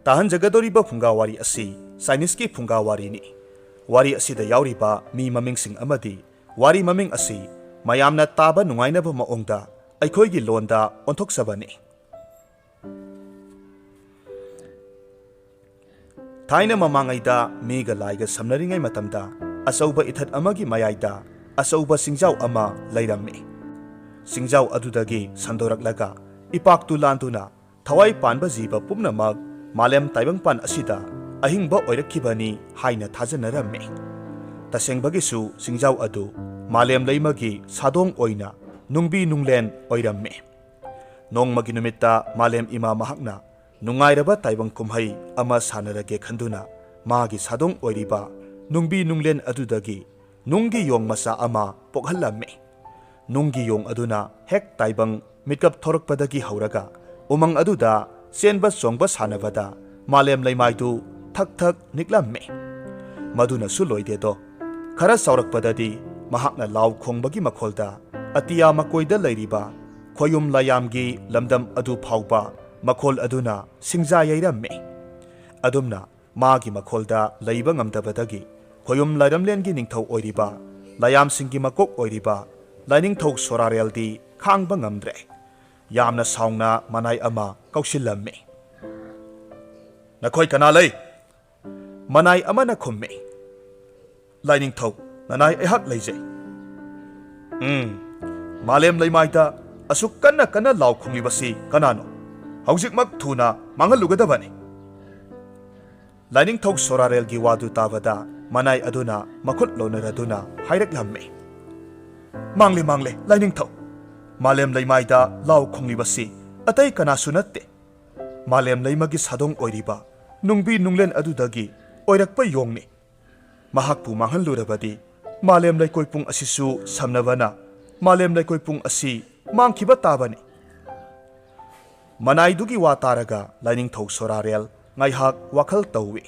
Tahanjagadoriba Phunga Wari asi Chinese Phunga Wari ni. Wari asida yauriba mi mamingsing amadi wari maming asi mayamna taba nungainaba maongda aikhoigi londa onthoksabani. Thaina mamangaida miga laiga samnaringai matamda asauba ithat amagi mayaida asauba singjau ama lairammi. Singjau adudagi sandoraklaga ipaktu lantuna thawai panba jiba pumnamak Malem Taibangpan asida ahingba oirakkibani haina thajanaramme. Tasengbagisu singjau adu Malem leimagi sadong oina nungbi nunglen oiramme. Nongmagi numitta Malem ima mahakna nungairaba taibang kumhai ama sanarage khanduna magi sadong oiriba nungbi nunglen adudagi nunggi yong masa ama pokhallamme. Nunggi yong aduna hek taibang mitkap thorakpadagi hauraga umang aduda Senba songba sanabada Malem leimaidu thak thak niklamme. Maduna suloidedo khara saurakpadadi mahakna law khongbagi makholda atiya makoida leiriba khoyum layamgi lamdam adu phauba makhol aduna singja yairamme. Adumna magi makholda leiba ngamdabadagi khoyum lairamlengi ningthau oiriba layam singi makok oiriba lainingthau sorareldi khangba ngamdre. Yamna saungna manai ama kausillamme. Nakhoi kana lei? Manai ama na khumme. Laining thau nanai ehak leije. Malem leimaida asuk kanna kanna law khungibasi kanano. Haujikmak thuna mangalugadabani. Laining thau sorarel gi wadu tabada manai aduna makhut lonaraduna hairaklamme. Mangle laining thau Malem leimaida law khonglibasi atai kana sunatte. Malem leimagi sadong oiriba nungbi nunglen adudagi oirakpa yongni. Mahakpu manghallurabadi Malem leikoipung asisu samnabana Malem leikoipung asi mangkiba tabani. Manaidugi wataraga laining thau sorarel ngaihak wakhal tauwi.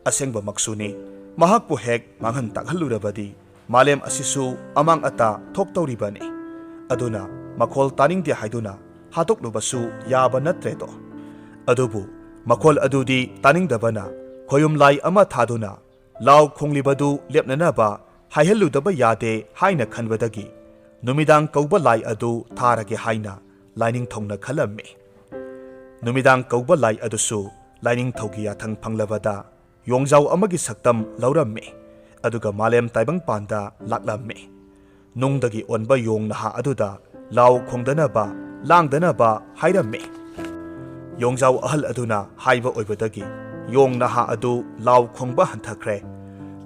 Asengba maksuni mahakpu hek manghan takhallurabadi Malem asisu amang ata thoktauribani. Aduna makhol taningdi haiduna hatoklubasu yaba natredo. Adubu makhol adudi taningdabana khoyum lai ama thaduna law khonglibadu lepnanaba haihalludaba yade haina khanbadagi numidang kauba lai adu tharage haina lining thongna khalamme. Numidang kauba lai adusu lining thogi yathang phanglabada yongjau amagi saktam lauramme. Aduga Malem Taibang panda laklamme. Nungdagi ONBA yong naha aduda law khongdanaba langdanaba hairamme. Yongjau ahal aduna haiba oibadagi yong naha adu law khongba hanthakre.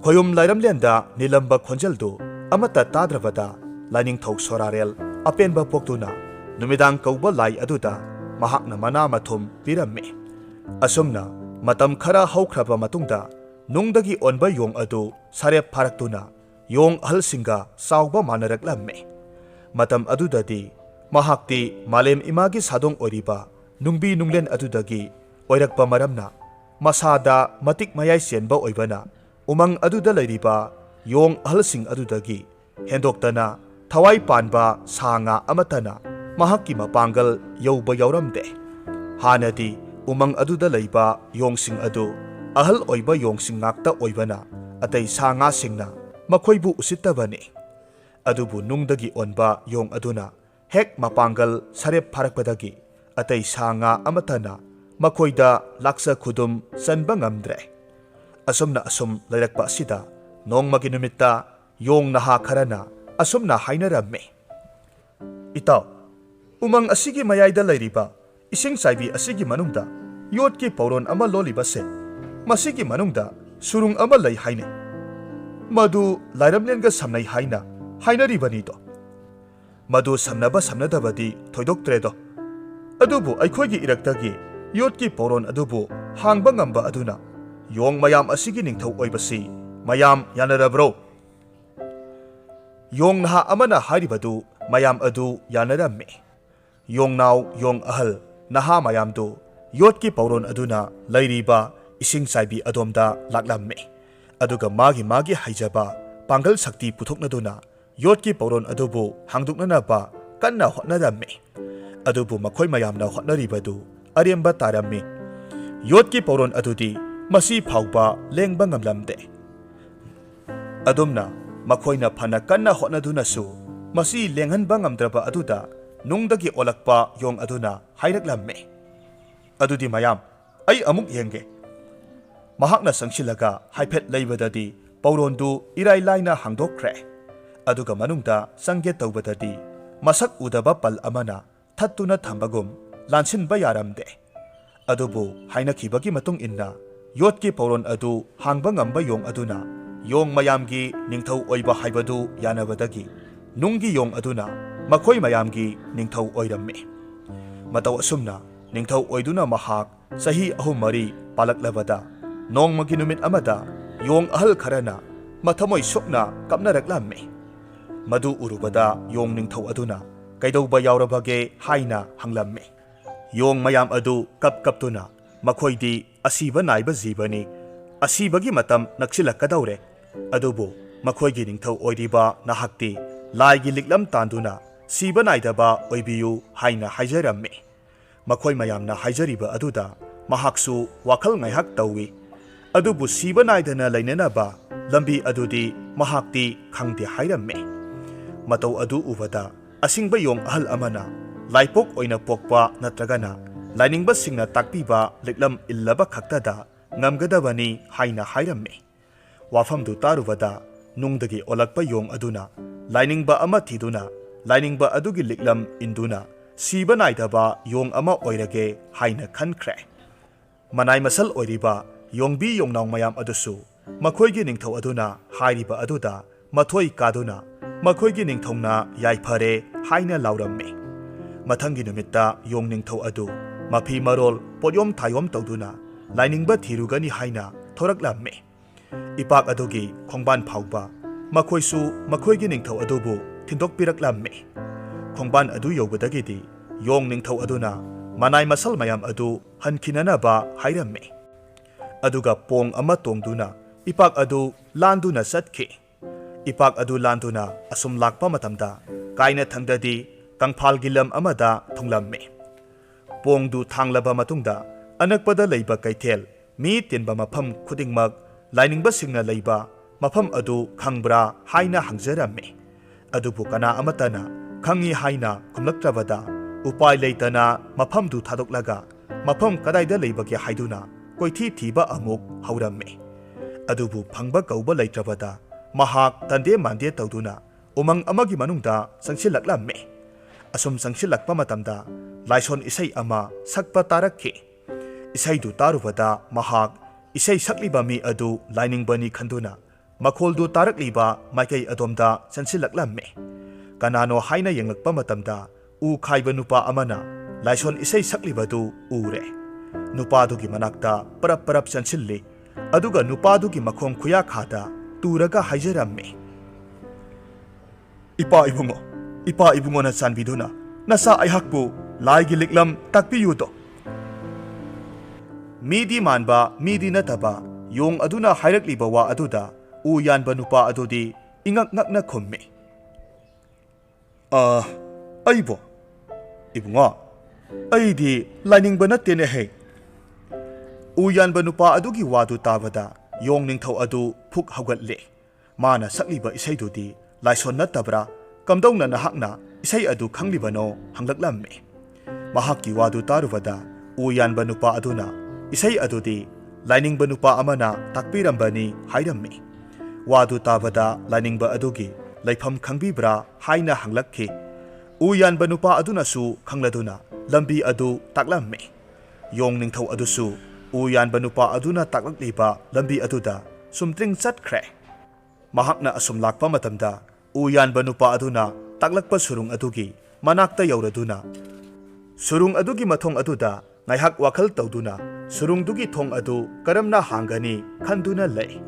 Khoyum lairamlenda nilamba khonjaldu amata tadrabada lining thau sorarel apenba poktuna numidang kauba lai aduda mahakna mana mathum piramme. Asumna matam khara haukraba matungda nungdagi ONBA yong adu sarep pharaktuna Yong ahal singa sauba manaraklamme. Matam adudadi mahakti Malem imagi sadong oiriba nungbi nunglen adudagi oirakpa maramna masada matik mayai senba oibana umang aduda leiriba yong ahal sing adudagi hendoktana thawai panba sanga amatana mahakki mapangal yauba yauramde. Hanadi umang aduda leiba yong sing adu ahal oiba yong sing ngakta oibana atay sanga singna makoibu usittabani. Adubu nungdagi ONBA yong aduna hek mapangal sarep pharakpadagi atay sanga amatana makoida laksa khudum sanba ngamdre. Asumna asum lairakpa asida nongmagi numitta yong naha kharana asumna hainaramme. Itaw, umang asigi mayaida lairiba ising saibi asigi manungda yotki pauron ama lolibase masigi manungda surung ama lai haine. Madu lairamlenga samnai haina hainaribani do. Madu samnaba samnadabadi thoidoktre do. Adubu aikhoigi iraktagi yotki poron adubu hangba ngamba aduna yong mayam asigi ningthau oibasi mayam yanarabro. Yong naha amana haribadu mayam adu yanaramme. Yong naw yong ahal naha mayamdu yotki poron aduna lairiba ising saibi adomda laklamme. Aduga magi haijaba pangal sakti puthoknaduna yotki pauron adubu hangduknanaba kanna hotnadamme. Adubu makhoi mayamna hotnaribadu aremba taramme. ꯌꯣꯠꯀꯤ ꯄꯧꯔꯣꯟ ꯑꯗꯨꯗꯤ ꯃꯁꯤ ꯐꯥꯎꯕ ꯂꯦꯡꯕ ꯉꯝꯂꯝꯗꯦ꯫ ꯑꯗꯨꯝꯅ ꯃꯈꯣꯏꯅ ꯐꯅ ꯀꯟꯅ ꯍꯣꯠꯅꯗꯨꯅꯁꯨ ꯃꯁꯤ ꯂꯦꯡꯍꯟꯕ ꯉꯝꯗ꯭ꯔꯕ ꯑꯗꯨꯗ ꯅꯨꯡꯗꯒꯤ ꯑꯣꯜꯂꯛꯄ ꯌꯣꯡ ꯑꯗꯨꯅ ꯍꯥꯏꯔꯛꯂꯝꯃꯤ, "ꯑꯗꯨꯗꯤ ꯃꯌꯥꯝ, ꯑꯩ ꯑꯃꯨꯛ ꯌꯦꯡꯒꯦ"꯫ ꯃꯍꯥꯛꯅ ꯆꯪꯁꯤꯜꯂꯒ ꯍꯥꯏꯐꯦꯠ ꯂꯩꯕꯗꯗꯤ ꯄꯧꯔꯣꯟꯗꯨ ꯏꯔꯥꯏ ꯂꯥꯏꯅ ꯍꯥꯡꯗꯣꯛꯈ꯭ꯔꯦ꯫ ꯑꯗꯨꯒ ꯃꯅꯨꯡꯗ ꯆꯪꯒꯦ ꯇꯧꯕꯗꯗꯤ ꯃꯁꯛ ꯎꯗꯕ ꯄꯜ ꯑꯃꯅ ꯊꯠꯇꯨꯅ ꯊꯝꯕꯒꯨꯝ ꯂꯥꯟꯁꯤꯟꯕ ꯌꯥꯔꯝꯗꯦ꯫ ꯑꯗꯨꯕꯨ ꯍꯥꯏꯅꯈꯤꯕꯒꯤ ꯃꯇꯨꯡ ꯏꯟꯅ ꯌꯣꯠꯀꯤ ꯄꯧꯔꯣꯟ ꯑꯗꯨ ꯍꯥꯡꯕ ꯉꯝꯕ ꯌꯣꯡ ꯑꯗꯨꯅ ꯌꯣꯡ ꯃꯌꯥꯝꯒꯤ ꯅꯤꯡꯊꯧ ꯑꯣꯏꯕ ꯍꯥꯏꯕꯗꯨ ꯌꯥꯅꯕꯗꯒꯤ ꯅꯨꯡꯒꯤ ꯌꯣꯡ ꯑꯗꯨꯅ ꯃꯈꯣꯏ ꯃꯌꯥꯝꯒꯤ ꯅꯤꯡꯊꯧ ꯑꯣꯏꯔꯝꯃꯤ꯫ ꯃꯇꯧ ꯑꯁꯨꯝꯅ ꯅꯤꯡꯊꯧ ꯑꯣꯏꯗꯨꯅ ꯃꯍꯥꯛ ꯆꯍꯤ 3-4 ꯄꯥꯜꯂꯛꯂꯕꯗ ꯅꯣꯡꯃꯒꯤ ꯅꯨꯃꯤꯠ ꯑꯃꯗ ꯌꯣꯡ ꯑꯍꯜ ꯈꯔꯅ ꯃꯊꯃꯣꯏ ꯁꯨꯛꯅ ꯀꯞꯅꯔꯛꯂꯝꯃꯤ꯫ ꯃꯗꯨ ꯎꯔꯨꯕꯗ ꯌꯣꯡ ꯅꯤꯡꯊꯧ ꯑꯗꯨꯅ ꯀꯩꯗꯧꯕ ꯌꯥꯎꯔꯕꯒꯦ ꯍꯥꯏꯅ ꯍꯪꯂꯝꯃꯤ꯫ ꯌꯣꯡ ꯃꯌꯥꯝ ꯑꯗꯨ ꯀꯞꯇꯨꯅ "ꯃꯈꯣꯏꯗꯤ ꯑꯁꯤꯕ ꯅꯥꯏꯕ ꯖꯤꯕꯅꯤ, ꯑꯁꯤꯕꯒꯤ ꯃꯇꯝ ꯅꯛꯁꯤꯜꯂꯛꯀꯗꯧꯔꯦ, ꯑꯗꯨꯕꯨ ꯃꯈꯣꯏꯒꯤ ꯅꯤꯡꯊꯧ ꯑꯣꯏꯔꯤꯕ ꯅꯍꯥꯛꯇꯤ ꯂꯥꯏꯒꯤ ꯂꯤꯛꯂꯝ ꯇꯥꯟꯗꯨꯅ ꯁꯤꯕ ꯅꯥꯏꯗꯕ ꯑꯣꯏꯕꯤꯌꯨ" ꯍꯥꯏꯅ ꯍꯥꯏꯖꯔꯝꯃꯤ꯫ ꯃꯈꯣꯏ ꯃꯌꯥꯝꯅ ꯍꯥꯏꯖꯔꯤꯕ ꯑꯗꯨꯗ ꯃꯍꯥꯛꯁꯨ ꯋꯥꯈꯜ ꯉꯥꯏꯍꯥꯛ ꯇꯧꯏ, ꯑꯗꯨꯕꯨ ꯁꯤꯕ ꯅꯥꯏꯗꯅ ꯂꯩꯅꯅꯕ ꯂꯝꯕꯤ ꯑꯗꯨꯗꯤ ꯃꯍꯥꯛꯇꯤ ꯈꯪꯗꯦ ꯍꯥꯏꯔꯝꯃꯤ꯫ ꯃꯇꯧ ꯑꯗꯨ ꯎꯕꯗ ꯑꯁꯤꯡꯕ ꯌꯣꯡ ꯑꯍꯜ ꯑꯃꯅ ꯂꯥꯏꯄꯣꯛ ꯑꯣꯏꯅ ꯄꯣꯛꯄ ꯅꯠꯇ꯭ꯔꯒꯅ ꯂꯥꯏꯅꯤꯡꯕꯁꯤꯡꯅ ꯇꯥꯛꯄꯤꯕ ꯂꯤꯛꯂꯝ ꯏꯜꯂꯕ ꯈꯛꯇꯗ ꯉꯝꯒꯗꯕꯅꯤ ꯍꯥꯏꯅ ꯍꯥꯏꯔꯝꯃꯤ꯫ ꯋꯥꯐꯝꯗꯨ ꯇꯥꯔꯨꯕꯗ ꯅꯨꯡꯗꯒꯤ ꯑꯣꯜꯂꯛꯄ ꯌꯣꯡ ꯑꯗꯨꯅ ꯂꯥꯏꯅꯤꯡꯕ ꯑꯃ ꯊꯤꯗꯨꯅ ꯂꯥꯏꯅꯤꯡꯕ ꯑꯗꯨꯒꯤ ꯂꯤꯛꯂꯝ ꯏꯟꯗꯨꯅ ꯁꯤꯕ ꯅꯥꯏꯗꯕ ꯌꯣꯡ ꯑꯃ ꯑꯣꯏꯔꯒꯦ ꯍꯥꯏꯅ ꯈꯟꯈ꯭ꯔꯦ꯫ ꯃꯅꯥꯏ ꯃꯁꯜ ꯑꯣꯏꯔꯤꯕ ꯌꯣꯡꯕꯤ ꯌꯣꯡꯅꯥꯎ ꯃꯌꯥꯝ ꯑꯗꯨꯁꯨ ꯃꯈꯣꯏꯒꯤ ꯅꯤꯡꯊꯧ ꯑꯗꯨꯅ ꯍꯥꯏꯔꯤꯕ ꯑꯗꯨꯗ ꯃꯊꯣꯏ ꯀꯥꯗꯨꯅ ꯃꯈꯣꯏꯒꯤ ꯅꯤꯡꯊꯧꯅ ꯌꯥꯏꯐꯔꯦ ꯍꯥꯏꯅ ꯂꯥꯎꯔꯝꯃꯤ꯫ ꯃꯊꯪꯒꯤ ꯅꯨꯃꯤꯠꯇ ꯌꯣꯡ ꯅꯤꯡꯊꯧ ꯑꯗꯨ ꯃꯐꯤ ꯃꯔꯣꯜ ꯄꯣꯠꯌꯣꯝ ꯊꯥꯌꯣꯝ ꯇꯧꯗꯨꯅ ꯂꯥꯏꯅꯤꯡꯕ ꯊꯤꯔꯨꯒꯅꯤ ꯍꯥꯏꯅ ꯊꯣꯔꯛꯂꯝꯃꯤ꯫ ꯏꯄꯥꯛ ꯑꯗꯨꯒꯤ ꯈꯣꯡꯕꯥꯟ ꯐꯥꯎꯕ ꯃꯈꯣꯏꯁꯨ ꯃꯈꯣꯏꯒꯤ ꯅꯤꯡꯊꯧ ꯑꯗꯨꯕꯨ ꯊꯤꯟꯗꯣꯛꯄꯤꯔꯛꯂꯝꯃꯤ꯫ ꯈꯣꯡꯕꯥꯟ ꯑꯗꯨ ꯌꯧꯕꯗꯒꯤꯗꯤ ꯌꯣꯡ ꯅꯤꯡꯊꯧ ꯑꯗꯨꯅ ꯃꯅꯥꯏ ꯃꯁꯜ ꯃꯌꯥꯝ ꯑꯗꯨ ꯍꯟꯈꯤꯅꯅꯕ ꯍꯥꯏꯔꯝꯃꯤ꯫ ꯑꯗꯨꯒ ꯄꯣꯡ ꯑꯃ ꯇꯣꯡꯗꯨꯅ ꯏꯄꯥꯛ ꯑꯗꯨ ꯂꯥꯟꯗꯨꯅ ꯆꯠꯈꯤ꯫ ꯏꯄꯥꯛ ꯑꯗꯨ ꯂꯥꯟꯗꯨꯅ ꯑꯁꯨꯝ ꯂꯥꯛꯄ ꯃꯇꯝꯗ ꯀꯥꯏꯅꯊꯪꯗꯗꯤ ꯀꯪꯐꯥꯜꯒꯤ ꯂꯝ ꯑꯃꯗ ꯊꯨꯡꯂꯝꯃꯤ꯫ ꯄꯣꯡꯗꯨ ꯊꯥꯡꯂꯕ ꯃꯇꯨꯡꯗ ꯑꯅꯛꯄꯗ ꯂꯩꯕ ꯀꯩꯊꯦꯜ, ꯃꯤ ꯇꯤꯟꯕ ꯃꯐꯝ ꯈꯨꯗꯤꯡꯃꯛ ꯂꯥꯏꯅꯤꯡꯕꯁꯤꯡꯅ ꯂꯩꯕ ꯃꯐꯝ ꯑꯗꯨ ꯈꯪꯕ꯭ꯔꯥ ꯍꯥꯏꯅ ꯍꯪꯖꯔꯝꯃꯤ꯫ ꯑꯗꯨꯕꯨ ꯀꯅꯥ ꯑꯃꯠꯇꯅ ꯈꯪꯏ ꯍꯥꯏꯅ ꯈꯨꯝꯂꯛꯇ꯭ꯔꯕꯗ ꯎꯄꯥꯏ ꯂꯩꯇꯅ ꯃꯐꯝꯗꯨ ꯊꯥꯗꯣꯛꯂꯒ ꯃꯐꯝ ꯀꯗꯥꯏꯗ ꯂꯩꯕꯒꯦ ꯍꯥꯏꯗꯨꯅ ꯀꯣꯏꯊꯤ ꯊꯤꯕ ꯑꯃꯨꯛ ꯍꯧꯔꯝꯃꯤ꯫ ꯑꯗꯨꯕꯨ ꯐꯪꯕ ꯀꯧꯕ ꯂꯩꯇ꯭ꯔꯕꯗ ꯃꯍꯥꯛ ꯇꯟꯗꯦ ꯃꯥꯟꯗꯦ ꯇꯧꯗꯨꯅ ꯎꯃꯪ ꯑꯃꯒꯤ ꯃꯅꯨꯡꯗ ꯆꯪꯁꯤꯜꯂꯛꯂꯝꯃꯤ꯫ ꯑꯁꯨꯝ ꯆꯪꯁꯤꯜꯂꯛꯄ ꯃꯇꯝꯗ ꯂꯥꯏꯁꯣꯟ ꯏꯁꯩ ꯑꯃ ꯁꯛꯄ ꯇꯥꯔꯛꯈꯤ꯫ ꯏꯁꯩꯗꯨ तारुबदा महाक इसै सक्लिबा मी अदु लाइनिंगबनी खंदुना मखोलदु तारक्लिबा माइकई अदोमदा चंसिलक्लम्मे कनानो हाइना यंगलक्पा मतमदा उ खाइबा नुपा अमना लाइसोन इसै सक्लिबदु उरे नुपादुगी मनाक्ता परप परप चंसिल्ली अदुगा नुपादुगी मखोंग खुया खादा तुरगा हाइजरम्मे इपा इबुंगो ना चानबिदुना नसा अयहाकबु लाइगी लिक्लम ताकपियुदो मीदी मानबा मीदी नतबा योंग अदुना हाइरक्लिबा वा अदुदा उ यानबा नुपा अदुदी इंगक ngakna खुम्मे अइबो इबुंगो अइदी लाइनिंगबा नतेने हे उ यानबा नुपा अदुगी वादु ताबदा योंग निंगथौ अदु फुक हौगतले माना सक्लिबा इसैदुदी लाइसोन नतबरा कमदौना नहाकना इसै अदु खंगलिबनो हंगलक्लम्मे महाकि वादु तारुबदा उ यानबा नुपा अदुना इसै अदुदी लाइनिंगबा नुपा अमना ताकपिरम्बनी हाइरम्मे वादु ताबदा लाइनिंगबा अदुगी लैफम खंगबिब्रा हाइना हंगलक्खि उ यानबा नुपा अदुनासु खंगलदुना लंबी अदु ताकलम्मे योंग निंगथौ अदुसु उ यानबा नुपा अदुना ताकलक्लिबा लंबी अदुदा सुमत्रिंग चटख्रे महाकना असुम लाकपा मतमदा उ यानबा नुपा अदुना ताकलक्पा सुरुंग अदुगी मनाक्ता यौरदुना सुरुंग अदुगी मथोंग अदुदा ngayhak wakal tawduna surungdugi thong adu karamna hangani khanduna lei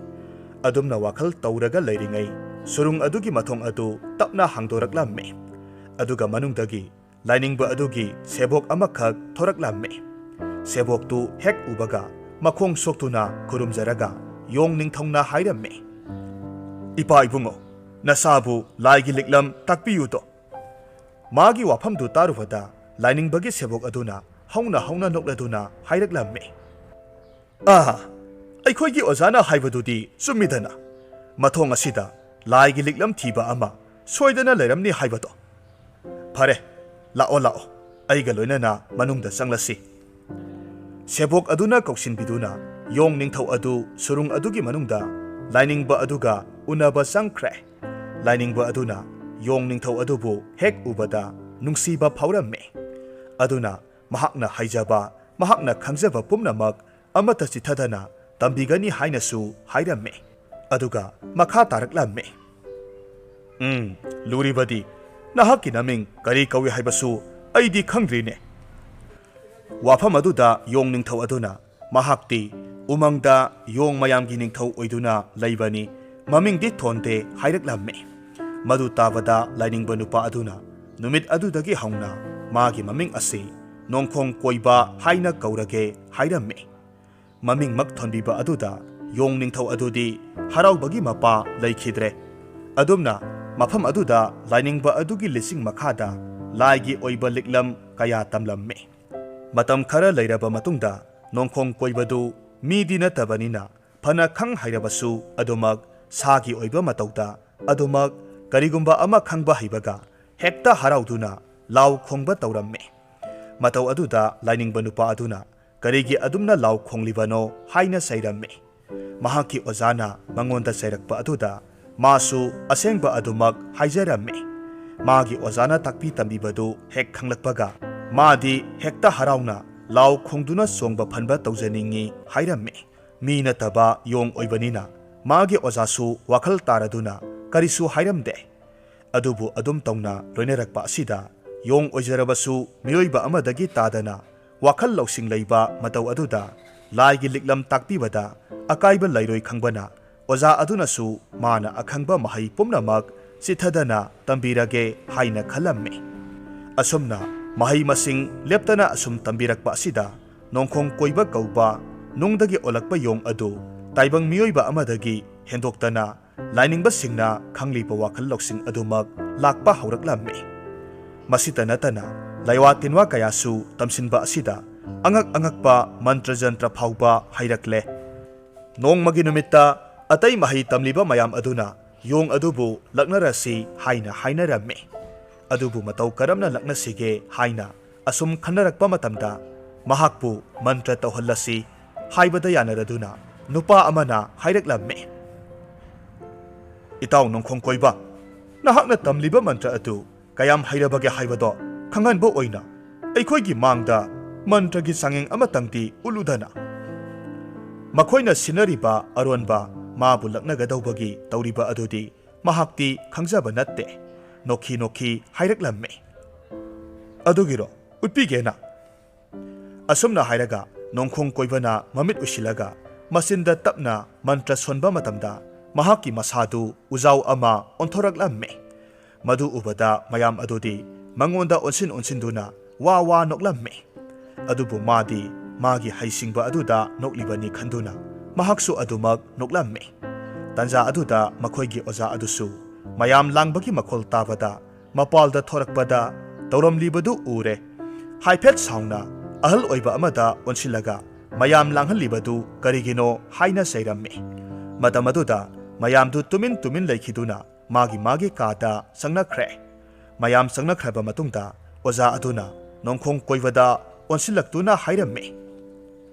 adumna wakal tawraga leiringai surung adugi mathong adu tapna hangdoraklamme aduga manungdagi lainingba adugi sebok amakhak thoraklamme sebok tu hek ubaga makhong soktuna khurumjaraga yong ningthongna hairamme ipa ibungo nasabu laigi liklam takpiyuto magi wafamdu tarubada lainingbagi sebok aduna hauna nokladuna hairaklamme ꯑꯩꯈꯣꯏꯒꯤ ꯑꯣꯖꯥꯅ ꯍꯥꯏꯕꯗꯨꯗꯤ ꯆꯨꯝꯃꯤꯗꯅ ꯃꯊꯣꯡ ꯑꯁꯤꯗ ꯂꯥꯏꯒꯤ ꯂꯤꯛꯂꯝ ꯊꯤꯕ ꯑꯃ ꯁꯣꯏꯗꯅ ꯂꯩꯔꯝꯅꯤ ꯍꯥꯏꯕꯗꯣ ꯐꯔꯦ ꯂꯥꯛꯑꯣ ꯑꯩꯒ ꯂꯣꯏꯅꯅ ꯃꯅꯨꯡꯗ ꯆꯪꯂꯁꯤ ꯁꯦꯕꯣꯛ ꯑꯗꯨꯅ ꯀꯧꯁꯤꯟꯕꯤꯗꯨꯅ ꯌꯣꯡ ꯅꯤꯡꯊꯧ ꯑꯗꯨ ꯁꯨꯔꯨꯡ ꯑꯗꯨꯒꯤ ꯃꯅꯨꯡꯗ ꯂꯥꯏꯅꯤꯡꯕ ꯑꯗꯨꯒ ꯎꯅꯕ ꯆꯪꯈ꯭ꯔꯦ ꯂꯥꯏꯅꯤꯡꯕ ꯑꯗꯨꯅ ꯌꯣꯡ ꯅꯤꯡꯊꯧ ꯑꯗꯨꯕꯨ ꯍꯦꯛ ꯎꯕꯗ ꯅꯨꯡꯁꯤꯕ ꯐꯥꯎꯔꯝꯃꯤ ꯑꯗꯨꯅ ꯃꯍꯥꯛꯅ ꯍꯩꯖꯕ ꯃꯍꯥꯛꯅ ꯈꯪꯖꯕ ꯄꯨꯝꯅꯃꯛ ꯑꯃꯠꯇ ꯆꯤꯊꯗꯅ ꯇꯝꯕꯤꯒꯅꯤ ꯍꯥꯏꯅꯁꯨ ꯍꯥꯏꯔꯝꯃꯤ ꯑꯗꯨꯒ ꯃꯈꯥ ꯇꯥꯔꯛꯂꯝꯃꯤ ꯂꯨꯔꯤꯕꯗꯤ ꯅꯍꯥꯛꯀꯤ ꯅꯃꯤꯡ ꯀꯔꯤ ꯀꯧꯏ ꯍꯥꯏꯕꯁꯨ ꯑꯩꯗꯤ ꯈꯪꯗ꯭ꯔꯤꯅꯦ ꯋꯥꯐꯝ ꯑꯗꯨꯗ ꯌꯣꯡ ꯅꯤꯡꯊꯧ ꯑꯗꯨꯅ ꯃꯍꯥꯛꯇꯤ ꯎꯃꯪꯗ ꯌꯣꯡ ꯃꯌꯥꯝꯒꯤ ꯅꯤꯡꯊꯧ ꯑꯣꯏꯗꯨꯅ ꯂꯩꯕꯅꯤ ꯃꯃꯤꯡꯗꯤ ꯊꯣꯟꯗꯦ ꯍꯥꯏꯔꯛꯂꯝꯃꯤ ꯃꯗꯨ ꯇꯥꯕꯗ ꯂꯥꯏꯅꯤꯡꯕ ꯅꯨꯄꯥ ꯑꯗꯨꯅ ꯅꯨꯃꯤꯠ ꯑꯗꯨꯗꯒꯤ ꯍꯧꯅ ꯃꯥꯒꯤ ꯃꯃꯤꯡ ꯑꯁꯤ ꯅꯣꯡꯈꯣꯡ ꯀꯣꯏꯕ ꯍꯥꯏꯅ ꯀꯧꯔꯒꯦ ꯍꯥꯏꯔꯝꯃꯤ ꯃꯃꯤꯡꯃꯛ ꯊꯣꯟꯕꯤꯕ ꯑꯗꯨꯗ ꯌꯣꯡ ꯅꯤꯡꯊꯧ ꯑꯗꯨꯗꯤ ꯍꯔꯥꯎꯕꯒꯤ ꯃꯄꯥ ꯂꯩꯈꯤꯗ꯭ꯔꯦ ꯑꯗꯨꯝꯅ ꯃꯐꯝ ꯑꯗꯨꯗ ꯂꯥꯏꯅꯤꯡꯕ ꯑꯗꯨꯒꯤ ꯂꯤꯁꯤꯡ ꯃꯈꯥꯗ ꯂꯥꯏꯒꯤ ꯑꯣꯏꯕ ꯂꯤꯛꯂꯝ ꯀꯌꯥ ꯇꯝꯂꯝꯃꯤ ꯃꯇꯝ ꯈꯔ ꯂꯩꯔꯕ ꯃꯇꯨꯡꯗ ꯅꯣꯡꯈꯣꯡ ꯀꯣꯏꯕꯗꯨ ꯃꯤꯗꯤ ꯅꯠꯇꯕꯅꯤꯅ ꯐꯅ ꯈꯪ ꯍꯩꯔꯕꯁꯨ ꯑꯗꯨꯃꯛ ꯁꯥꯒꯤ ꯑꯣꯏꯕ ꯃꯇꯧꯗ ꯑꯗꯨꯃꯛ ꯀꯔꯤꯒꯨꯝꯕ ꯑꯃ ꯈꯪꯕ ꯍꯩꯕꯒ ꯍꯦꯛꯇ ꯍꯔꯥꯎꯗꯨꯅ ꯂꯥꯎ ꯈꯣꯡꯕ ꯇꯧꯔꯝꯃꯤ ꯃꯇꯧ ꯑꯗꯨꯗ ꯂꯥꯏꯅꯤꯡꯕ ꯅꯨꯄꯥ ꯑꯗꯨꯅ ꯀꯔꯤꯒꯤ ꯑꯗꯨꯝꯅ ꯂꯥꯎ ꯈꯣꯡꯂꯤꯕꯅꯣ ꯍꯥꯏꯅ ꯆꯩꯔꯝꯃꯤ ꯃꯍꯥꯛꯀꯤ ꯑꯣꯖꯥꯅ ꯃꯉꯣꯟꯗ ꯆꯩꯔꯛꯄ ꯑꯗꯨꯗ ꯃꯥꯁꯨ ꯑꯁꯦꯡꯕ ꯑꯗꯨꯃꯛ ꯍꯥꯏꯖꯔꯝꯃꯤ ꯃꯥꯒꯤ ꯑꯣꯖꯥꯅ ꯇꯥꯛꯄꯤ ꯇꯝꯕꯤꯕꯗꯨ ꯍꯦꯛ ꯈꯪꯂꯛꯄꯒ ꯃꯥꯗꯤ ꯍꯦꯛꯇ ꯍꯔꯥꯎꯅ ꯂꯥꯎ ꯈꯣꯡꯗꯨꯅ ꯆꯣꯡꯕ ꯐꯟꯕ ꯇꯧꯖꯅꯤꯡꯉꯤ ꯍꯥꯏꯔꯝꯃꯤ ꯃꯤ ꯅꯠꯇꯕ ꯌꯣꯡ ꯑꯣꯏꯕꯅꯤꯅ ꯃꯥꯒꯤ ꯑꯣꯖꯥꯁꯨ ꯋꯥꯈꯜ ꯇꯥꯔꯗꯨꯅ ꯀꯔꯤꯁꯨ ꯍꯥꯏꯔꯝꯗꯦ ꯑꯗꯨꯕꯨ ꯑꯗꯨꯝ ꯇꯧꯅ ꯂꯣꯏꯅꯔꯛꯄ ꯑꯁꯤꯗ ꯌꯣꯡ ꯑꯣꯏꯖꯔꯕꯁꯨ ꯃꯤꯑꯣꯏꯕ ꯑꯃꯗꯒꯤ ꯇꯥꯗꯅ ꯋꯥꯈꯜ ꯂꯧꯁꯤꯡ ꯂꯩꯕ ꯃꯇꯧ ꯑꯗꯨꯗ ꯂꯥꯏꯒꯤ ꯂꯤꯛꯂꯝ ꯇꯥꯛꯄꯤꯕꯗ ꯑꯀꯥꯏꯕ ꯂꯩꯔꯣꯏ ꯈꯪꯕꯅ ꯑꯣꯖꯥ ꯑꯗꯨꯅꯁꯨ ꯃꯥꯅ ꯑꯈꯪꯕ ꯃꯍꯩ ꯄꯨꯝꯅꯃꯛ ꯆꯤꯊꯗꯅ ꯇꯝꯕꯤꯔꯒꯦ ꯍꯥꯏꯅ ꯈꯜꯂꯝꯃꯤ ꯑꯁꯨꯝꯅ ꯃꯍꯩ ꯃꯁꯤꯡ ꯂꯦꯞꯇꯅ ꯑꯁꯨꯝ ꯇꯝꯕꯤꯔꯛꯄ ꯑꯁꯤꯗ ꯅꯣꯡꯈꯣꯡ ꯀꯣꯏꯕ ꯀꯧꯕ ꯅꯨꯡꯗꯒꯤ ꯑꯣꯜꯂꯛꯄ ꯌꯣꯡ ꯑꯗꯨ ꯇꯥꯏꯕꯪ ꯃꯤꯑꯣꯏꯕ ꯑꯃꯗꯒꯤ ꯍꯦꯟꯗꯣꯛꯇꯅ ꯂꯥꯏꯅꯤꯡꯕꯁꯤꯡꯅ ꯈꯪꯂꯤꯕ ꯋꯥꯈꯜ ꯂꯧꯁꯤꯡ ꯑꯗꯨꯃꯛ ꯂꯥꯛꯄ ꯍꯧꯔꯛꯂꯝꯃꯤ ꯃꯁꯤꯇ ꯅꯠꯇꯅ ꯂꯩꯋꯥ ꯇꯤꯟꯋꯥ ꯀꯌꯥꯁꯨ ꯇꯝꯁꯤꯟꯕ ꯑꯁꯤꯗ ꯑꯉꯛꯄ ꯃꯟꯇ꯭ꯔ ꯖꯟꯇ꯭ꯔ ꯐꯥꯎꯕ ꯍꯩꯔꯛꯂꯦ ꯅꯣꯡꯃꯒꯤ ꯅꯨꯃꯤꯠꯇ ꯑꯇꯩ ꯃꯍꯩ ꯇꯝꯂꯤꯕ ꯃꯌꯥꯝ ꯑꯗꯨꯅ ꯌꯣꯡ ꯑꯗꯨꯕꯨ ꯂꯛꯅꯔꯁꯤ ꯍꯥꯏꯅ ꯍꯥꯏꯅꯔꯝꯃꯤ ꯑꯗꯨꯕꯨ ꯃꯇꯧ ꯀꯔꯝꯅ ꯂꯛꯅꯁꯤꯒꯦ ꯍꯥꯏꯅ ꯑꯁꯨꯝ ꯈꯟꯅꯔꯛꯄ ꯃꯇꯝꯗ ꯃꯍꯥꯛꯄꯨ ꯃꯟꯇ꯭ꯔ ꯇꯧꯍꯜꯂꯁꯤ ꯍꯥꯏꯕꯗ ꯌꯥꯅꯔꯗꯨꯅ ꯅꯨꯄꯥ ꯑꯃꯅ ꯍꯥꯏꯔꯛꯂꯝꯃꯤ ꯏꯇꯥꯎ ꯅꯣꯡꯈꯣꯡ ꯀꯣꯏꯕ ꯅꯍꯥꯛꯅ ꯇꯝꯂꯤꯕ ꯃꯟꯇ꯭ꯔ ꯑꯗꯨ ꯀꯌꯥꯝ ꯍꯩꯔꯕꯒꯦ ꯍꯥꯏꯕꯗꯣ ꯈꯪꯍꯟꯕ ꯑꯣꯏꯅ ꯑꯩꯈꯣꯏꯒꯤ ꯃꯥꯡꯗ ꯃꯟꯇ꯭ꯔꯒꯤ ꯆꯥꯡꯌꯦꯡ ꯑꯃꯇꯪꯗꯤ ꯎꯠꯂꯨꯗꯅ ꯃꯈꯣꯏꯅ ꯁꯤꯟꯅꯔꯤꯕ ꯑꯔꯣꯟꯕ ꯃꯥꯕꯨ ꯂꯛꯅꯒꯗꯧꯕꯒꯤ ꯇꯧꯔꯤꯕ ꯑꯗꯨꯗꯤ ꯃꯍꯥꯛꯇꯤ ꯈꯪꯖꯕ ꯅꯠꯇꯦ ꯅꯣꯛꯈꯤ ꯍꯥꯏꯔꯛꯂꯝꯃꯤ ꯑꯗꯨꯒꯤꯔꯣ ꯎꯠꯄꯤꯒꯦꯅ ꯑꯁꯨꯝꯅ ꯍꯥꯏꯔꯒ ꯅꯣꯡꯈꯣꯡ ꯀꯣꯏꯕꯅ ꯃꯃꯤꯠ ꯎꯏꯁꯤꯜꯂꯒ ꯃꯆꯤꯟꯗ ꯇꯞꯅ ꯃꯟꯇ꯭ꯔ ꯁꯣꯟꯕ ꯃꯇꯝꯗ ꯃꯍꯥꯛꯀꯤ ꯃꯁꯥꯗꯨ ꯎꯖꯥꯎ ꯑꯃ ꯑꯣꯟꯊꯣꯔꯛꯂꯝꯃꯤ ꯃꯗꯨ ꯎꯕꯗ ꯃꯌꯥꯝ ꯑꯗꯨꯗꯤ ꯃꯉꯣꯟꯗ ꯑꯣꯟꯁꯤꯟꯗꯨꯅ ꯋꯥ ꯅꯣꯛꯂꯝꯃꯤ ꯑꯗꯨꯕꯨ ꯃꯥꯗꯤ ꯃꯥꯒꯤ ꯍꯩꯁꯤꯡꯕ ꯑꯗꯨꯗ ꯅꯣꯛꯂꯤꯕꯅꯤ ꯈꯟꯗꯨꯅ ꯃꯍꯥꯛꯁꯨ ꯑꯗꯨꯃꯛ ꯅꯣꯛꯂꯝꯃꯤ ꯇꯟꯖꯥ ꯑꯗꯨꯗ ꯃꯈꯣꯏꯒꯤ ꯑꯣꯖꯥ ꯑꯗꯨꯁꯨ ꯃꯌꯥꯝ ꯂꯥꯡꯕꯒꯤ ꯃꯈꯣꯜ ꯇꯥꯕꯗ ꯃꯄꯥꯜꯗ ꯊꯣꯔꯛꯄꯗ ꯇꯧꯔꯝꯂꯤꯕꯗꯨ ꯎꯔꯦ ꯍꯥꯏꯐꯦꯠ ꯁꯥꯎꯅ ꯑꯍꯜ ꯑꯣꯏꯕ ꯑꯃꯗ ꯑꯣꯟꯁꯤꯜꯂꯒ ꯃꯌꯥꯝ ꯂꯥꯡꯍꯜꯂꯤꯕꯗꯨ ꯀꯔꯤꯒꯤꯅꯣ ꯍꯥꯏꯅ ꯆꯩꯔꯝꯃꯤ ꯃꯇꯝ ꯑꯗꯨꯗ ꯃꯌꯥꯝꯗꯨ ꯇꯨꯃꯤꯟ ꯂꯩꯈꯤꯗꯨꯅ ꯃꯥꯒꯤ ꯀꯥꯗ ꯆꯪꯅꯈ꯭ꯔꯦ ꯃꯌꯥꯝ ꯆꯪꯅꯈ꯭ꯔꯕ ꯃꯇꯨꯡꯗ ꯑꯣꯖꯥ ꯑꯗꯨꯅ ꯅꯣꯡꯈꯣꯡ ꯀꯣꯏꯕꯗ ꯑꯣꯟꯁꯤꯜꯂꯛꯇꯨꯅ ꯍꯥꯏꯔꯝꯃꯤ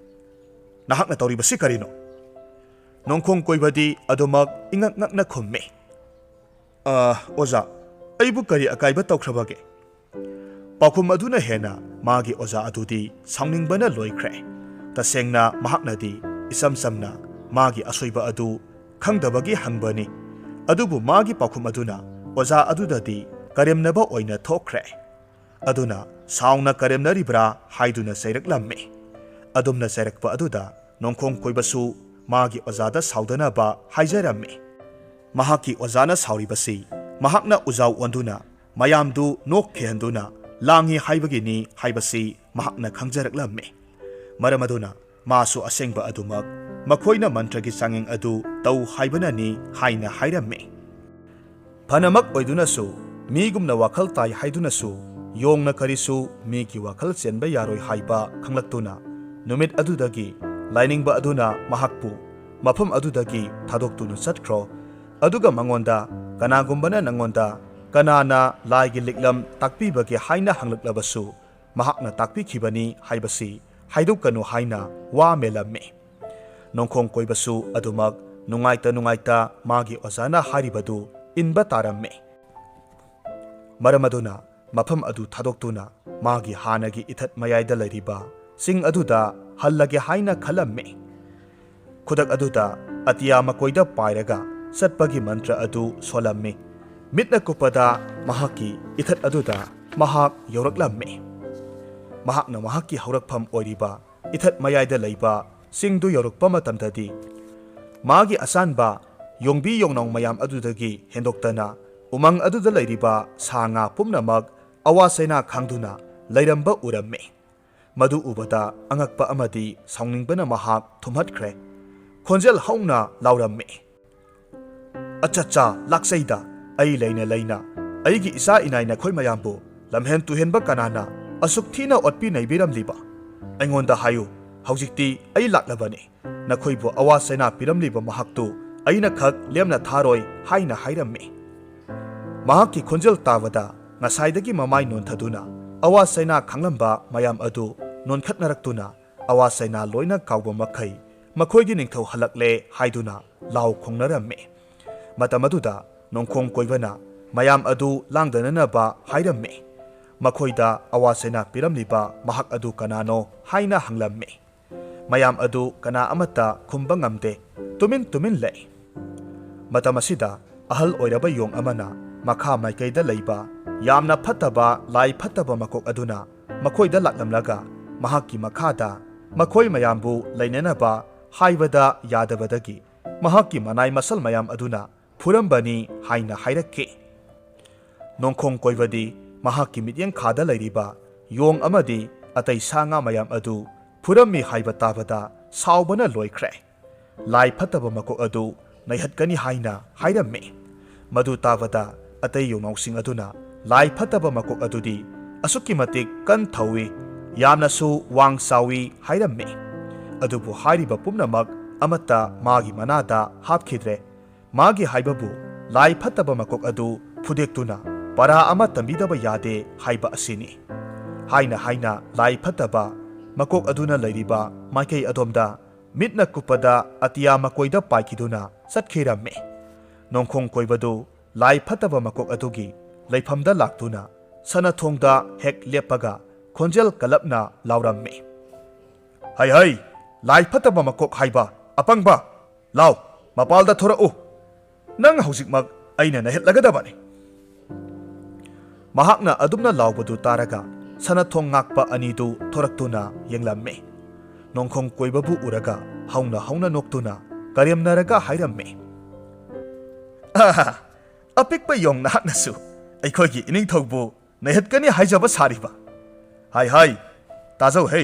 ꯅꯍꯥꯛꯅ ꯇꯧꯔꯤꯕꯁꯤ ꯀꯔꯤꯅꯣ ꯅꯣꯡꯈꯣꯡ ꯀꯣꯏꯕꯗꯤ ꯑꯗꯨꯃꯛ ꯏꯉꯛ ꯉꯛꯅ ꯈꯨꯝꯃꯤ ꯑꯣꯖꯥ ꯑꯩꯕꯨ ꯀꯔꯤ ꯑꯀꯥꯏꯕ ꯇꯧꯈ꯭ꯔꯕꯒꯦ ꯄꯥꯎꯈꯨꯝ ꯑꯗꯨꯅ ꯍꯦꯟꯅ ꯃꯥꯒꯤ ꯑꯣꯖꯥ ꯑꯗꯨꯗꯤ ꯁꯥꯎꯅꯤꯡꯕꯅ ꯂꯣꯏꯈ꯭ꯔꯦ ꯇꯁꯦꯡꯅ ꯃꯍꯥꯛꯅꯗꯤ ꯏꯆꯝ ꯆꯝꯅ ꯃꯥꯒꯤ ꯑꯁꯣꯏꯕ ꯑꯗꯨ ꯈꯪꯗꯕꯒꯤ ꯍꯪꯕꯅꯤ ꯑꯗꯨꯕꯨ ꯃꯥꯒꯤ ꯄꯥꯎꯈꯨꯝ ꯑꯗꯨꯅ ꯑꯣꯖꯥ ꯑꯗꯨꯗꯗꯤ ꯀꯔꯦꯝꯅꯕ ꯑꯣꯏꯅ ꯊꯣꯛꯈ꯭ꯔꯦ ꯑꯗꯨꯅ ꯁꯥꯎꯅ ꯀꯔꯦꯝꯅꯔꯤꯕ꯭ꯔꯥ ꯍꯥꯏꯗꯨꯅ ꯆꯩꯔꯛꯂꯝꯃꯤ ꯑꯗꯨꯝꯅ ꯆꯩꯔꯛꯄ ꯑꯗꯨꯗ ꯅꯣꯡꯈꯣꯡ ꯀꯣꯏꯕꯁꯨ ꯃꯥꯒꯤ ꯑꯣꯖꯥꯗ ꯁꯥꯎꯗꯅꯕ ꯍꯥꯏꯖꯔꯝꯃꯤ ꯃꯍꯥꯛꯀꯤ ꯑꯣꯖꯥꯅ ꯁꯥꯎꯔꯤꯕꯁꯤ ꯃꯍꯥꯛꯅ ꯎꯖꯥꯎ ꯑꯣꯟꯗꯨꯅ ꯃꯌꯥꯝꯗꯨ ꯅꯣꯛꯈꯤꯍꯟꯗꯨꯅ ꯂꯥꯡꯉꯤ ꯍꯥꯏꯕꯒꯤꯅꯤ ꯍꯥꯏꯕꯁꯤ ꯃꯍꯥꯛꯅ ꯈꯪꯖꯔꯛꯂꯝꯃꯤ ꯃꯔꯝ ꯑꯗꯨꯅ ꯃꯥꯁꯨ ꯑꯁꯦꯡꯕ ꯑꯗꯨꯃꯛ ꯃꯈꯣꯏꯅ ꯃꯟꯇ꯭ꯔꯒꯤ ꯆꯥꯡꯌꯦꯡ ꯑꯗꯨ ꯇꯧ ꯍꯥꯏꯕꯅꯅꯤ ꯍꯥꯏꯅ ꯍꯥꯏꯔꯝꯃꯤ ꯐꯅꯃꯛ ꯑꯣꯏꯗꯨꯅꯁꯨ ꯃꯤꯒꯨꯝꯅ ꯋꯥꯈꯜ ꯇꯥꯏ ꯍꯥꯏꯗꯨꯅꯁꯨ ꯌꯣꯡꯅ ꯀꯔꯤꯁꯨ ꯃꯤꯒꯤ ꯋꯥꯈꯜ ꯆꯦꯟꯕ ꯌꯥꯔꯣꯏ ꯍꯥꯏꯕ ꯈꯪꯂꯛꯇꯨꯅ ꯅꯨꯃꯤꯠ ꯑꯗꯨꯗꯒꯤ ꯂꯥꯏꯅꯤꯡꯕ ꯑꯗꯨꯅ ꯃꯍꯥꯛꯄꯨ ꯃꯐꯝ ꯑꯗꯨꯗꯒꯤ ꯊꯥꯗꯣꯛꯇꯨꯅ ꯆꯠꯈ꯭ꯔꯣ ꯑꯗꯨꯒ ꯃꯉꯣꯟꯗ ꯀꯅꯥꯒꯨꯝꯕꯅ ꯅꯉꯣꯟꯗ ꯀꯅꯥꯅ ꯂꯥꯏꯒꯤ ꯂꯤꯛꯂꯝ ꯇꯥꯛꯄꯤꯕꯒꯦ ꯍꯥꯏꯅ ꯍꯪꯂꯛꯂꯕꯁꯨ ꯃꯍꯥꯛꯅ ꯇꯥꯛꯄꯤꯈꯤꯕꯅꯤ ꯍꯥꯏꯕꯁꯤ ꯍꯥꯏꯗꯣꯛꯀꯅꯨ ꯍꯥꯏꯅ ꯋꯥ ꯃꯦꯜꯂꯝꯃꯤ꯫ ꯅꯣꯡꯈꯣꯡ ꯀꯣꯏꯕꯁꯨ ꯑꯗꯨꯃꯛ ꯅꯨꯡꯉꯥꯏꯇ ꯃꯥꯒꯤ ꯑꯣꯖꯥꯅ ꯍꯥꯏꯔꯤꯕꯗꯨ ꯏꯟꯕ ꯇꯥꯔꯝꯃꯤ꯫ ꯃꯔꯝ ꯑꯗꯨꯅ ꯃꯐꯝ ꯑꯗꯨ ꯊꯥꯗꯣꯛꯇꯨꯅ ꯃꯥꯒꯤ ꯍꯥꯟꯅꯒꯤ ꯏꯊꯠ ꯃꯌꯥꯏꯗ ꯂꯩꯔꯤꯕ ꯆꯤꯡ ꯑꯗꯨꯗ ꯍꯜꯂꯒꯦ ꯍꯥꯏꯅ ꯈꯜꯂꯝꯃꯤ꯫ ꯈꯨꯗꯛ ꯑꯗꯨꯗ ꯑꯇꯤꯌꯥ ꯃꯀꯣꯏꯗ ꯄꯥꯏꯔꯒ ꯆꯠꯄꯒꯤ ꯃꯟꯇ꯭ꯔ ꯑꯗꯨ ꯁꯣꯜꯂꯝꯃꯤ꯫ ꯃꯤꯠꯅ ꯀꯨꯞꯄꯗ ꯃꯍꯥꯛꯀꯤ ꯏꯊꯠ ꯑꯗꯨꯗ ꯃꯍꯥꯛ ꯌꯧꯔꯛꯂꯝꯃꯤ꯫ ꯃꯍꯥꯛꯅ ꯃꯍꯥꯛꯀꯤ ꯍꯧꯔꯛꯐꯝ ꯑꯣꯏꯔꯤꯕ ꯏꯊꯠ ꯃꯌꯥꯏꯗ ꯂꯩꯕ ꯆꯤꯡꯗꯨ ꯌꯧꯔꯛꯄ ꯃꯇꯝꯗꯗꯤ ꯃꯥꯒꯤ ꯑꯁꯥꯟꯕ ꯌꯣꯡꯕꯤ ꯌꯣꯡꯅꯥꯎ ꯃꯌꯥꯝ ꯑꯗꯨꯗꯒꯤ ꯍꯦꯟꯗꯣꯛꯇꯅ ꯎꯃꯪ ꯑꯗꯨꯗ ꯂꯩꯔꯤꯕ ꯁꯥ ꯉꯥ ꯄꯨꯝꯅꯃꯛ ꯑꯋꯥ ꯆꯩꯅꯥ ꯈꯪꯗꯨꯅ ꯂꯩꯔꯝꯕ ꯎꯔꯝꯃꯤ꯫ ꯃꯗꯨ ꯎꯕꯗ ꯑꯉꯛꯄ ꯑꯃꯗꯤ ꯁꯥꯎꯅꯤꯡꯕꯅ ꯃꯍꯥꯛ ꯊꯨꯝꯍꯠꯈ꯭ꯔꯦ꯫ ꯈꯣꯟꯖꯦꯜ ꯍꯧꯅ ꯂꯥꯎꯔꯝꯃꯤ꯫ ꯑꯆꯥꯆꯥ ꯂꯥꯛꯆꯩꯗ ꯑꯩ ꯂꯩꯅ ꯂꯩꯅ ꯑꯩꯒꯤ ꯏꯆꯥ ꯏꯅꯥꯏ ꯅꯈꯣꯏ ꯃꯌꯥꯝꯕꯨ ꯂꯝꯍꯦꯟ ꯇꯨꯍꯦꯟꯕ ꯀꯅꯥꯅ ꯑꯁꯨꯛ ꯊꯤꯅ ꯑꯣꯠꯄꯤ ꯅꯩꯕꯤꯔꯝꯂꯤꯕ? ꯑꯩꯉꯣꯟꯗ ꯍꯥꯏꯌꯨ, ꯍꯧꯖꯤꯛꯇꯤ ꯑꯩ ꯂꯥꯛꯂꯕꯅꯤ꯫ ꯅꯈꯣꯏꯕꯨ ꯑꯋꯥ ꯆꯩꯅꯥ ꯄꯤꯔꯝꯂꯤꯕ ꯃꯍꯥꯛꯇꯨ ꯑꯩꯅ ꯈꯛ ꯂꯦꯝꯅ ꯊꯥꯔꯣꯏ ꯍꯥꯏꯅ ꯍꯥꯏꯔꯝꯃꯤ꯫ ꯃꯍꯥꯛꯀꯤ ꯈꯣꯟꯖꯦꯜ ꯇꯥꯕꯗ ꯉꯁꯥꯏꯗꯒꯤ ꯃꯃꯥꯏ ꯅꯣꯟꯊꯗꯨꯅ ꯑꯋꯥ ꯆꯩꯅꯥ ꯈꯪꯂꯝꯕ ꯃꯌꯥꯝ ꯑꯗꯨ ꯅꯣꯟꯈꯠꯅꯔꯛꯇꯨꯅ ꯑꯋꯥ ꯆꯩꯅꯥ ꯂꯣꯏꯅ ꯀꯥꯎꯕ ꯃꯈꯩ ꯃꯈꯣꯏꯒꯤ ꯅꯤꯡꯊꯧ ꯍꯜꯂꯛꯂꯦ ꯍꯥꯏꯗꯨꯅ ꯂꯥꯎ ꯈꯣꯡꯅꯔꯝꯃꯤ꯫ ꯃꯇꯝ ꯑꯗꯨꯗ ꯅꯣꯡꯈꯣꯡ ꯀꯣꯏꯕꯅ ꯃꯌꯥꯝ ꯑꯗꯨ ꯂꯥꯡꯗꯅꯅꯕ ꯍꯥꯏꯔꯝꯃꯤ꯫ ꯃꯈꯣꯏꯗ ꯑꯋꯥ ꯆꯩꯅꯥ ꯄꯤꯔꯝꯂꯤꯕ ꯃꯍꯥꯛ ꯑꯗꯨ ꯀꯅꯥꯅꯣ ꯍꯥꯏꯅ ꯍꯪꯂꯝꯃꯤ꯫ ꯃꯌꯥꯝ ꯑꯗꯨ ꯀꯅꯥ ꯑꯃꯠꯇ ꯈꯨꯝꯕ ꯉꯝꯗꯦ, ꯇꯨꯃꯤꯟ ꯂꯩ꯫ ꯃꯇꯝ ꯑꯁꯤꯗ ꯑꯍꯜ ꯑꯣꯏꯔꯕ ꯌꯣꯡ ꯑꯃꯅ ꯃꯈꯥ ꯃꯥꯏꯀꯩꯗ ꯂꯩꯕ ꯌꯥꯝꯅ ꯐꯠꯇꯕ ꯂꯥꯏ ꯐꯠꯇꯕ ꯃꯀꯣꯛ ꯑꯗꯨꯅ ꯃꯈꯣꯏꯗ ꯂꯥꯛꯂꯝꯂꯒ ꯃꯍꯥꯛꯀꯤ ꯃꯈꯥꯗ ꯃꯈꯣꯏ ꯃꯌꯥꯝꯕꯨ ꯂꯩꯅꯅꯕ ꯍꯥꯏꯕꯗ ꯌꯥꯗꯕꯗꯒꯤ ꯃꯍꯥꯛꯀꯤ ꯃꯅꯥꯏ ꯃꯁꯜ ꯃꯌꯥꯝ ꯑꯗꯨꯅ ꯐꯨꯔꯝꯕꯅꯤ ꯍꯥꯏꯅ ꯍꯥꯏꯔꯛꯈꯤ꯫ ꯅꯣꯡꯈꯣꯡ ꯀꯣꯏꯕꯗꯤ ꯃꯍꯥꯛꯀꯤ ꯃꯤꯠꯌꯦꯡꯈꯥꯗ ꯂꯩꯔꯤꯕ ꯌꯣꯡ ꯑꯃꯗꯤ ꯑꯇꯩ ꯁꯥ ꯉꯥ ꯃꯌꯥꯝ ꯑꯗꯨ ꯐꯨꯔꯝꯃꯤ ꯍꯥꯏꯕ ꯇꯥꯕꯗ ꯁꯥꯎꯕꯅ ꯂꯣꯏꯈ꯭ꯔꯦ꯫ ꯂꯥꯏ ꯐꯠꯇꯕ ꯃꯀꯣꯛ ꯑꯗꯨ ꯅꯩꯍꯠꯀꯅꯤ ꯍꯥꯏꯅ ꯍꯥꯏꯔꯝꯃꯤ꯫ ꯃꯗꯨ ꯇꯥꯕꯗ ꯑꯇꯩ ꯌꯣꯡꯅꯥꯎꯁꯤꯡ ꯑꯗꯨꯅ ꯂꯥꯏ ꯐꯠꯇꯕ ꯃꯀꯣꯛ ꯑꯗꯨꯗꯤ ꯑꯁꯨꯛꯀꯤ ꯃꯇꯤꯛ ꯀꯟ ꯊꯧꯏ, ꯌꯥꯝꯅꯁꯨ ꯋꯥꯡ ꯆꯥꯎꯏ ꯍꯥꯏꯔꯝꯃꯤ꯫ ꯑꯗꯨꯕꯨ ꯍꯥꯏꯔꯤꯕ ꯄꯨꯝꯅꯃꯛ ꯑꯃꯠꯇ ꯃꯥꯒꯤ ꯃꯅꯥꯗ ꯍꯥꯞꯈꯤꯗ꯭ꯔꯦ꯫ ꯃꯥꯒꯤ ꯍꯥꯏꯕꯕꯨ ꯂꯥꯏ ꯐꯠꯇꯕ ꯃꯀꯣꯛ ꯑꯗꯨ ꯐꯨꯗꯦꯛꯇꯨꯅ ꯄꯔꯥ ꯑꯃ ꯇꯝꯕꯤꯗꯕ ꯌꯥꯗꯦ ꯍꯥꯏꯕ ꯑꯁꯤꯅꯤ꯫ ꯍꯥꯏꯅ ꯂꯥꯏ ꯐꯠꯇꯕ ꯃꯀꯣꯛ ꯑꯗꯨꯅ ꯂꯩꯔꯤꯕ ꯃꯥꯏꯀꯩ ꯑꯗꯣꯝꯗ ꯃꯤꯠꯅ ꯀꯨꯞꯄꯗ ꯑꯇꯤꯌꯥ ꯃꯀꯣꯏꯗ ꯄꯥꯏꯈꯤꯗꯨꯅ ꯆꯠꯈꯤꯔꯝꯃꯤ꯫ ꯅꯣꯡꯈꯣꯡ ꯀꯣꯏꯕꯗꯨ ꯂꯥꯏ ꯐꯠꯇꯕ ꯃꯀꯣꯛ ꯑꯗꯨꯒꯤ ꯂꯩꯐꯝꯗ ꯂꯥꯛꯇꯨꯅ ꯁꯅꯊꯣꯡꯗ ꯍꯦꯛ ꯂꯦꯞꯄꯒ ꯈꯣꯟꯖꯦꯜ ꯀꯜꯂꯞꯅ ꯂꯥꯎꯔꯝꯃꯤ꯫ ꯍꯩ ꯂꯥꯏ ꯐꯠꯇꯕ ꯃꯀꯣꯛ ꯍꯥꯏꯕ ꯑꯄꯪꯕ, ꯂꯥꯎ ꯃꯄꯥꯜꯗ ꯊꯣꯔꯛꯎ, ꯅꯪ ꯍꯧꯖꯤꯛꯃꯛ ꯑꯩꯅ ꯅꯩꯍꯠꯂꯒꯗꯕꯅꯤ꯫ ꯃꯍꯥꯛꯅ ꯑꯗꯨꯝꯅ ꯂꯥꯎꯕꯗꯨ ꯇꯥꯔꯒ ꯁꯅꯊꯣꯡ ꯉꯥꯛꯄ ꯑꯅꯤꯗꯨ ꯊꯣꯔꯛꯇꯨꯅ ꯌꯦꯡꯂꯝꯃꯤ꯫ ꯅꯣꯡꯈꯣꯡ ꯀꯣꯏꯕꯕꯨ ꯎꯔꯒ ꯍꯧꯅ ꯅꯣꯛꯇꯨꯅ ꯀꯔꯦꯝꯅꯔꯒ ꯍꯥꯏꯔꯝꯃꯤ꯫ ꯑꯄꯤꯛꯄ ꯌꯣꯡ ꯅꯍꯥꯛꯅꯁꯨ ꯑꯩꯈꯣꯏꯒꯤ ꯏꯅꯤꯡꯊꯧꯕꯨ ꯅꯩꯍꯠꯀꯅꯤ ꯍꯥꯏꯖꯕ ꯁꯥꯔꯤꯕ? ꯍꯥꯏ ꯇꯥꯖꯧꯍꯦ,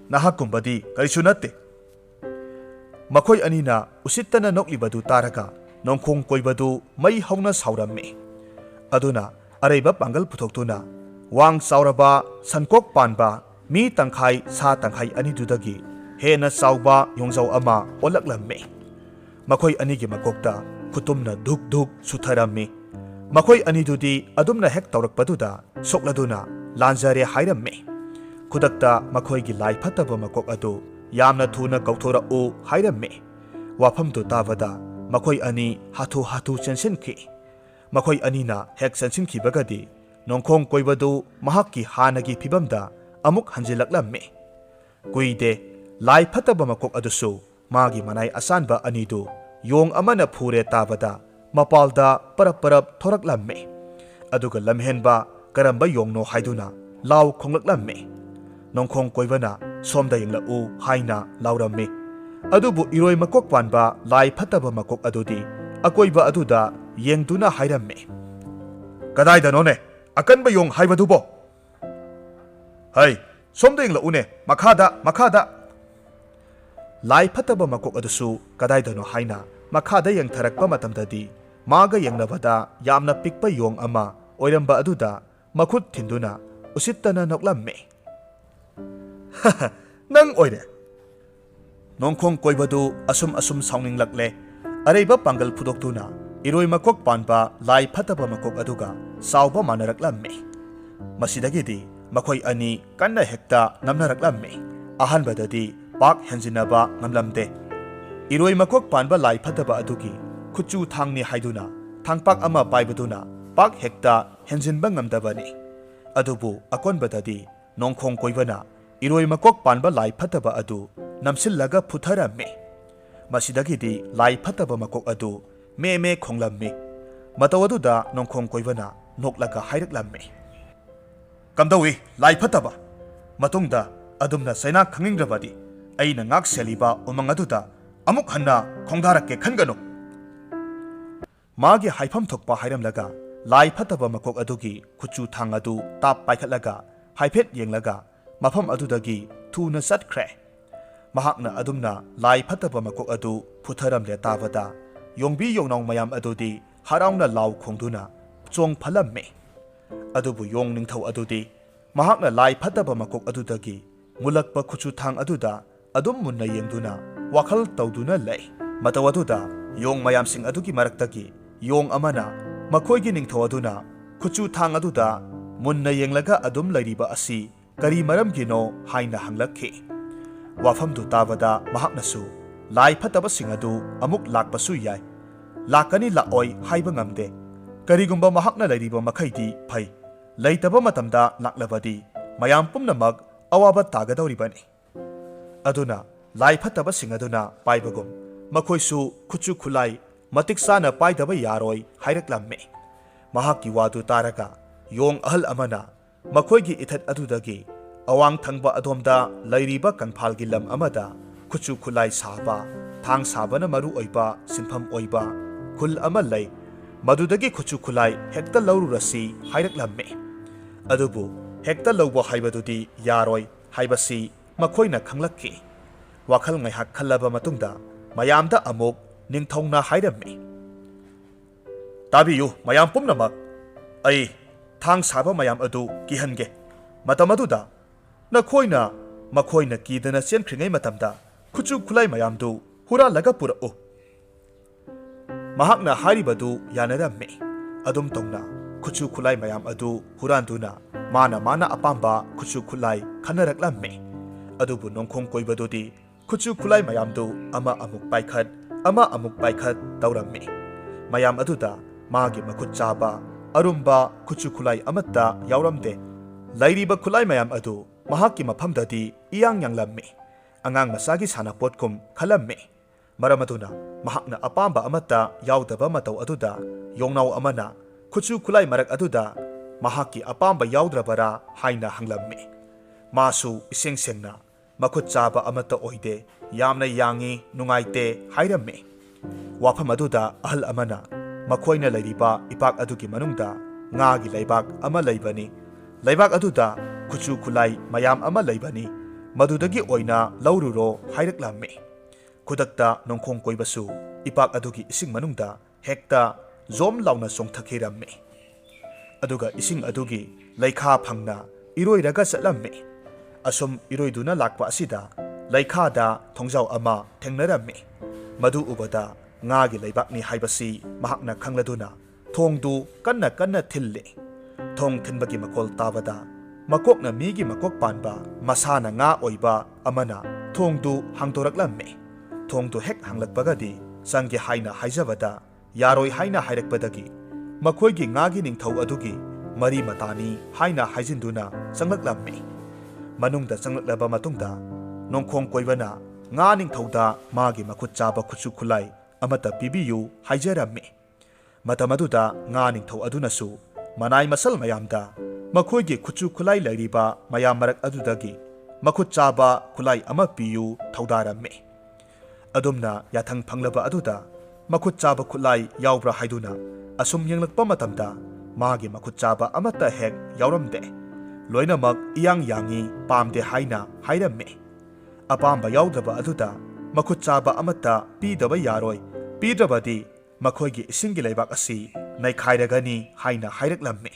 ꯅꯍꯥꯛꯀꯨꯝꯕꯗꯤ ꯀꯔꯤꯁꯨ ꯅꯠꯇꯦ꯫ ꯃꯈꯣꯏ ꯑꯅꯤꯅ ꯎꯁꯤꯠꯇꯅ ꯅꯣꯛꯂꯤꯕꯗꯨ ꯇꯥꯔꯒ ꯅꯣꯡꯈꯣꯡ ꯀꯣꯏꯕꯗꯨ ꯃꯩ ꯍꯧꯅ ꯁꯥꯎꯔꯝꯃꯤ꯫ ꯑꯗꯨꯅ ꯑꯔꯩꯕ ꯄꯥꯡꯒꯜ ꯄꯨꯊꯣꯛꯇꯨꯅ ꯋꯥꯡ ꯆꯥꯎꯔꯕ ꯁꯟꯀꯣꯛ ꯄꯥꯟꯕ ꯃꯤ ꯇꯪꯈꯥꯏ ꯁꯥ ꯇꯪꯈꯥꯏ ꯑꯅꯤꯗꯨꯗꯒꯤ ꯍꯦꯟꯅ ꯆꯥꯎꯕ ꯌꯣꯡꯖꯥꯎ ꯑꯃ ꯑꯣꯜꯂꯛꯂꯝꯃꯤ꯫ ꯃꯈꯣꯏ ꯑꯅꯤꯒꯤ ꯃꯀꯣꯛꯇ ꯈꯨꯇꯨꯝꯅ ꯙꯨꯛ ꯁꯨꯊꯔꯝꯃꯤ꯫ ꯃꯈꯣꯏ ꯑꯅꯤꯗꯨꯗꯤ ꯑꯗꯨꯝꯅ ꯍꯦꯛ ꯇꯧꯔꯛꯄꯗꯨꯗ ꯁꯣꯛꯂꯗꯨꯅ ꯂꯥꯟꯖꯔꯦ ꯍꯥꯏꯔꯝꯃꯤ꯫ ꯈꯨꯗꯛꯇ ꯃꯈꯣꯏꯒꯤ ꯂꯥꯏ ꯐꯠꯇꯕ ꯃꯀꯣꯛ ꯑꯗꯨ ꯌꯥꯝꯅ ꯊꯨꯅ ꯀꯧꯊꯣꯔꯛꯎ ꯍꯥꯏꯔꯝꯃꯤ꯫ ꯋꯥꯐꯝꯗꯨ ꯇꯥꯕꯗ ꯃꯈꯣꯏ ꯑꯅꯤ ꯍꯥꯊꯨ ꯆꯦꯟꯁꯤꯟꯈꯤ꯫ ꯃꯈꯣꯏ ꯑꯅꯤꯅ ꯍꯦꯛ ꯆꯦꯟꯁꯤꯟꯈꯤꯕꯒꯗꯤ ꯅꯣꯡꯈꯣꯡ ꯀꯣꯏꯕꯗꯨ ꯃꯍꯥꯛꯀꯤ ꯍꯥꯟꯅꯒꯤ ꯐꯤꯕꯝꯗ ꯑꯃꯨꯛ ꯍꯟꯖꯤꯜꯂꯛꯂꯝꯃꯤ꯫ ꯀꯨꯏꯗꯦ ꯂꯥꯏ ꯐꯠꯇꯕ ꯃꯀꯣꯛ ꯑꯗꯨꯁꯨ ꯃꯥꯒꯤ ꯃꯅꯥꯏ ꯑꯁꯥꯟꯕ ꯑꯅꯤꯗꯨ ꯌꯣꯡ ꯑꯃꯅ ꯐꯨꯔꯦ ꯇꯥꯕꯗ ꯃꯄꯥꯜꯗ ꯄꯔꯞ ꯊꯣꯔꯛꯂꯝꯃꯤ꯫ ꯑꯗꯨꯒ ꯂꯝꯍꯦꯟꯕ ꯀꯔꯝꯕ ꯌꯣꯡꯅꯣ ꯍꯥꯏꯗꯨꯅ ꯂꯥꯎ ꯈꯣꯡꯂꯛꯂꯝꯃꯤ꯫ ꯅꯣꯡꯈꯣꯡ ꯀꯣꯏꯕꯅ ꯁꯣꯝꯗ ꯌꯦꯡꯂꯛꯎ ꯍꯥꯏꯅ ꯂꯥꯎꯔꯝꯃꯤ꯫ ꯑꯗꯨꯕꯨ ꯏꯔꯣꯏ ꯃꯀꯣꯛ ꯄꯥꯟꯕ ꯂꯥꯏ ꯐꯠꯇꯕ ꯃꯀꯣꯛ ꯑꯗꯨꯗꯤ ꯑꯀꯣꯏꯕ ꯑꯗꯨꯗ ꯌꯦꯡꯗꯨꯅ ꯍꯥꯏꯔꯝꯃꯤ꯫ ꯀꯗꯥꯏꯗꯅꯣꯅꯦ ꯑꯀꯟꯕ ꯌꯣꯡ ꯍꯥꯏꯕꯗꯨꯕꯣ? ꯍꯩ ꯁꯣꯝꯗ ꯌꯦꯡꯂꯛꯎꯅꯦ, ꯃꯈꯥꯗ꯫ ꯂꯥꯏ ꯐꯠꯇꯕ ꯃꯀꯣꯛ ꯑꯗꯨꯁꯨ ꯀꯗꯥꯏꯗꯅꯣ ꯍꯥꯏꯅ ꯃꯈꯥꯗ ꯌꯦꯡꯊꯔꯛꯄ ꯃꯇꯝꯗꯗꯤ ꯃꯥꯒ ꯌꯦꯡꯅꯕꯗ ꯌꯥꯝꯅ ꯄꯤꯛꯄ ꯌꯣꯡ ꯑꯃ ꯑꯣꯏꯔꯝꯕ ꯑꯗꯨꯗ ꯃꯈꯨꯠ ꯊꯤꯟꯗꯨꯅ ꯎꯁꯤꯠꯇꯅ ꯅꯣꯛꯂꯝꯃꯤ꯫ ꯅꯪ ꯑꯣꯏꯔꯦ? nongkhong koibadu asum sauninglaklek areiba pangal phudoktuna iroi makok panba lai phataba makok aduga sauba manaraklamme masidagidi makhoi ani kanna hekta namnaraklamme ahanbadadi pak henjinaba ngamlamde iroi makok panba lai phataba adugi khuchu thangni haiduna thangpak ama paibaduna pak hekta henjinba ngamdabani adubu akonbadadi nongkhong koibana iroi makok panba lai phataba adu namsillaga phutharamme masidagidi lai phataba makok adu me khonglamme matawaduda nongkhong koibana noklaga hairaklamme kamdawi lai phataba matungda adumna saina khangingrabadi aina ngak seliba umang aduda amuk hanna khongdarakke khangano magi haifam thokpa hairamlaga lai phataba makok adugi khuchu thang adu tap paikhatlaga haifet yenglaga mafam adudagi thuna satkhre mahakna adumna lai phataba makok adu phutharamle tabada yongbi yongnong mayam adudi harauna law khongduna chong phalamme adubu yong ningthau adudi mahakna lai phataba makok adudagi mulakpa khuchu thang aduda adum munna yengduna wakhal tawduna lei matawaduda yong mayam sing adugi maraktagi yong amana makhoigi ningthau aduna khuchu thang aduda munna yenglaga adum lairiba asi kari maram gino haina hanglakhi wafamdu tabada mahaknasu lai phataba sing adu amuk lakpasu yai lakani laoi haiba ngamde karigumba mahakna lairiba makhaidi phai leitaba matamda laklabadi mayam pumnamak awaba tagadawribani aduna lai phataba sing aduna paibagum makhoisu khuchu khulai matik sana paidaba yaroi hairaklamme mahakki wadu taraga yong ahal amana makhoigi ithat adudagi awang thangba adomda lairiba kangphalgi lam amada khuchu khulai saba thang sabana maru oiba sinpham oiba khul ama lei madudagi khuchu khulai hekta laururasi hairaklamme adubu hekta lawba haibadudi yaroi haibasi makhoina khanglakki wakhal ngaihak khallaba matungda mayamda amuk ningthongna hairamme tabiyu mayam pumnamak ai thang saba mayam adu kihange matamaduda makhoina kidana senkhringai matamda khuchu khulai mayamdu hura laga pura o mahakna haribadu yanaramme adum tongna khuchu khulai mayam adu huranduna mana apamba khuchu khulai khanaraklamme adubu nongkhong koibadudi khuchu khulai mayamdu ama amuk paikhat tawramme mayam aduda magi makhut chaba arumba khuchu khulai amatta yawramde lairiba khulai mayam adu mahakki maphamdadi iyang yanglamme angang masagi sanapotkum khalamme maramaduna mahakna apamba amatta yawdaba matau aduda yongnaw amana khuchu khulai marak aduda mahakki apamba yawdrabara haina hanglamme masu iseng sengna makhut chaba amatta oide yamna yangi nungaite hairamme wafam aduda ahal amana makhoina lairiba ipak adugi manungda ngagi laibak ama laibani laibak aduda khuchu khulai mayam ama laibani madudagi oina laururo hairaklamme khudakta nongkhong koibasu ipak adugi ising manungda hekta zom launa songthakiramme aduga ising adugi laikha phangna iroiraga chatlamme asum iroiduna lakpa asida laikha da thongjau ama thengnaramme madu ubada ngagi laibakni haibasi mahakna khangladuna thongdu kanna thille thong thinbagi makol tabada makokna migi makok panba masana nga oiba amana thongdu hangdoraklamme thongdu hek hanglakpagadi sangge haina haijabada yaroi haina hairakpadagi makhoigi ngagi ningthau adugi mari matani haina haijinduna sanglaklamme manungda sanglaklaba matungda nongkhong koibana nga ningthauda magi makhut chaba khuchu khulai amata pibiyu haijaramme matamaduda nga ningthau adunasu manai masal mayamda makhoigi khuchu khulai lairiba mayam marak adudagi makhut chaba khulai ama piyu thaudaramme adumna yathang phanglaba aduda makhut chaba khulai yawbra haiduna asum yenglakpa matamda magi makhut chaba amata hek yawramde loinamak iyang yangi pamde haina hairamme apamba yawdaba aduda makhut chaba amata pidaba yaroi pidrabadi makhoigi isingi laibak asi naikhairagani haina hairaklamme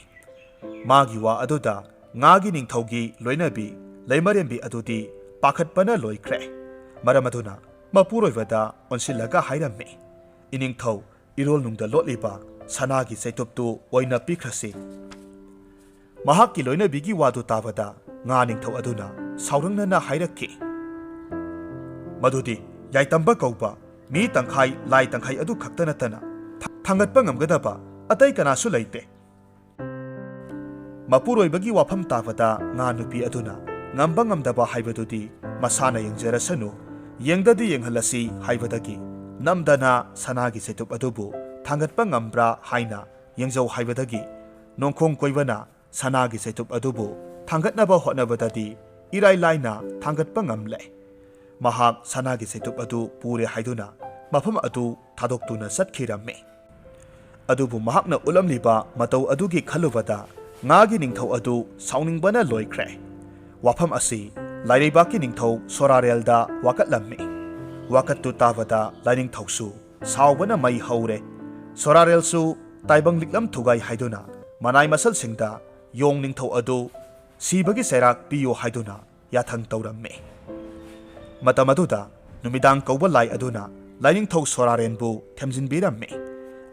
magi wa aduda ngagi ningthaugi loinabi leimarembi adudi pakhatpana loikre maramaduna ꯃꯄꯨꯔꯣꯏꯕꯗ ꯑꯣꯟꯁꯤꯜꯂꯒ ꯍꯥꯏꯔꯝꯃꯤ, ꯏꯅꯤꯡꯊꯧ ꯏꯔꯣꯜꯅꯨꯡꯗ ꯂꯣꯠꯂꯤꯕ ꯁꯅꯥꯒꯤ ꯆꯩꯇꯨꯞꯇꯨ ꯑꯣꯏꯅ ꯄꯤꯈ꯭ꯔꯁꯤ꯫ ꯃꯍꯥꯛꯀꯤ ꯂꯣꯏꯅꯕꯤꯒꯤ ꯋꯥꯗꯨ ꯇꯥꯕꯗ ꯉꯥ ꯅꯤꯡꯊꯧ ꯑꯗꯨꯅ ꯁꯥꯎꯔꯪꯅꯅ ꯍꯥꯏꯔꯛꯈꯤ, ꯃꯗꯨꯗꯤ ꯌꯥꯏꯇꯝꯕ ꯀꯧꯕ ꯃꯤ ꯇꯪꯈꯥꯏ ꯂꯥꯏ ꯇꯪꯈꯥꯏ ꯑꯗꯨ ꯈꯛꯇ ꯅꯠꯇꯅ ꯊꯥꯡꯒꯠꯄ ꯉꯝꯒꯗꯕ ꯑꯇꯩ ꯀꯅꯥꯁꯨ ꯂꯩꯇꯦ꯫ ꯃꯄꯨꯔꯣꯏꯕꯒꯤ ꯋꯥꯐꯝ ꯇꯥꯕꯗ ꯉꯥ ꯅꯨꯄꯤ ꯑꯗꯨꯅ ꯉꯝꯕ ꯉꯝꯗꯕ ꯍꯥꯏꯕꯗꯨꯗꯤ ꯃꯁꯥꯅ ꯌꯦꯡꯖꯔꯁꯅꯨ, ꯌꯦꯡꯗꯗꯤ ꯌꯦꯡꯍꯜꯂꯁꯤ ꯍꯥꯏꯕꯗꯒꯤ ꯅꯝꯗꯅ ꯁꯅꯥꯒꯤ ꯆꯩꯇꯨꯞ ꯑꯗꯨꯕꯨ ꯊꯥꯡꯒꯠꯄ ꯉꯝꯕ꯭ꯔꯥ ꯍꯥꯏꯅ ꯌꯦꯡꯖꯧ ꯍꯥꯏꯕꯗꯒꯤ ꯅꯣꯡꯈꯣꯡ ꯀꯣꯏꯕꯅ ꯁꯅꯥꯒꯤ ꯆꯩꯇꯨꯞ ꯑꯗꯨꯕꯨ ꯊꯥꯡꯒꯠꯅꯕ ꯍꯣꯠꯅꯕꯗꯗꯤ ꯏꯔꯥꯏ ꯂꯥꯏꯅ ꯊꯥꯡꯒꯠꯄ ꯉꯝꯂꯦ꯫ ꯃꯍꯥꯛ ꯁꯅꯥꯒꯤ ꯆꯩꯇꯨꯞ ꯑꯗꯨ ꯄꯨꯔꯦ ꯍꯥꯏꯗꯨꯅ ꯃꯐꯝ ꯑꯗꯨ ꯊꯥꯗꯣꯛꯇꯨꯅ ꯆꯠꯈꯤꯔꯝꯃꯤ꯫ ꯑꯗꯨꯕꯨ ꯃꯍꯥꯛꯅ ꯎꯠꯂꯝꯂꯤꯕ ꯃꯇꯧ ꯑꯗꯨꯒꯤ ꯈꯜꯂꯨꯕꯗ ꯉꯥꯒꯤ ꯅꯤꯡꯊꯧ ꯑꯗꯨ ꯁꯥꯎꯅꯤꯡꯕꯅ ꯂꯣꯏꯈ꯭ꯔꯦ꯫ ꯋꯥꯐꯝ ꯑꯁꯤ ꯂꯥꯏꯔꯩꯕꯥꯛꯀꯤ ꯅꯤꯡꯊꯧ ꯁꯣꯔꯥꯔꯦꯜꯗ ꯋꯥꯀꯠꯂꯝꯃꯤ꯫ ꯋꯥꯀꯠꯇꯨ ꯇꯥꯕꯗ ꯂꯥꯏꯅꯤꯡꯊꯧꯁꯨ ꯁꯥꯎꯕꯅ ꯃꯩ ꯍꯧꯔꯦ꯫ ꯁꯣꯔꯥꯔꯦꯜꯁꯨ ꯇꯥꯏꯕꯪ ꯂꯤꯛꯂꯝ ꯊꯨꯒꯥꯏ ꯍꯥꯏꯗꯨꯅ ꯃꯅꯥꯏ ꯃꯁꯜꯁꯤꯡꯗ ꯌꯣꯡ ꯅꯤꯡꯊꯧ ꯑꯗꯨ ꯁꯤꯕꯒꯤ ꯆꯩꯔꯥꯛ ꯄꯤꯌꯨ ꯍꯥꯏꯗꯨꯅ ꯌꯥꯊꯪ ꯇꯧꯔꯝꯃꯤ꯫ ꯃꯇꯝ ꯑꯗꯨꯗ ꯅꯨꯃꯤꯗꯥꯡ ꯀꯧꯕ ꯂꯥꯏ ꯑꯗꯨꯅ ꯂꯥꯏꯅꯤꯡꯊꯧ ꯁꯣꯔꯥꯔꯦꯟꯕꯨ ꯊꯦꯝꯖꯤꯟꯕꯤꯔꯝꯃꯤ꯫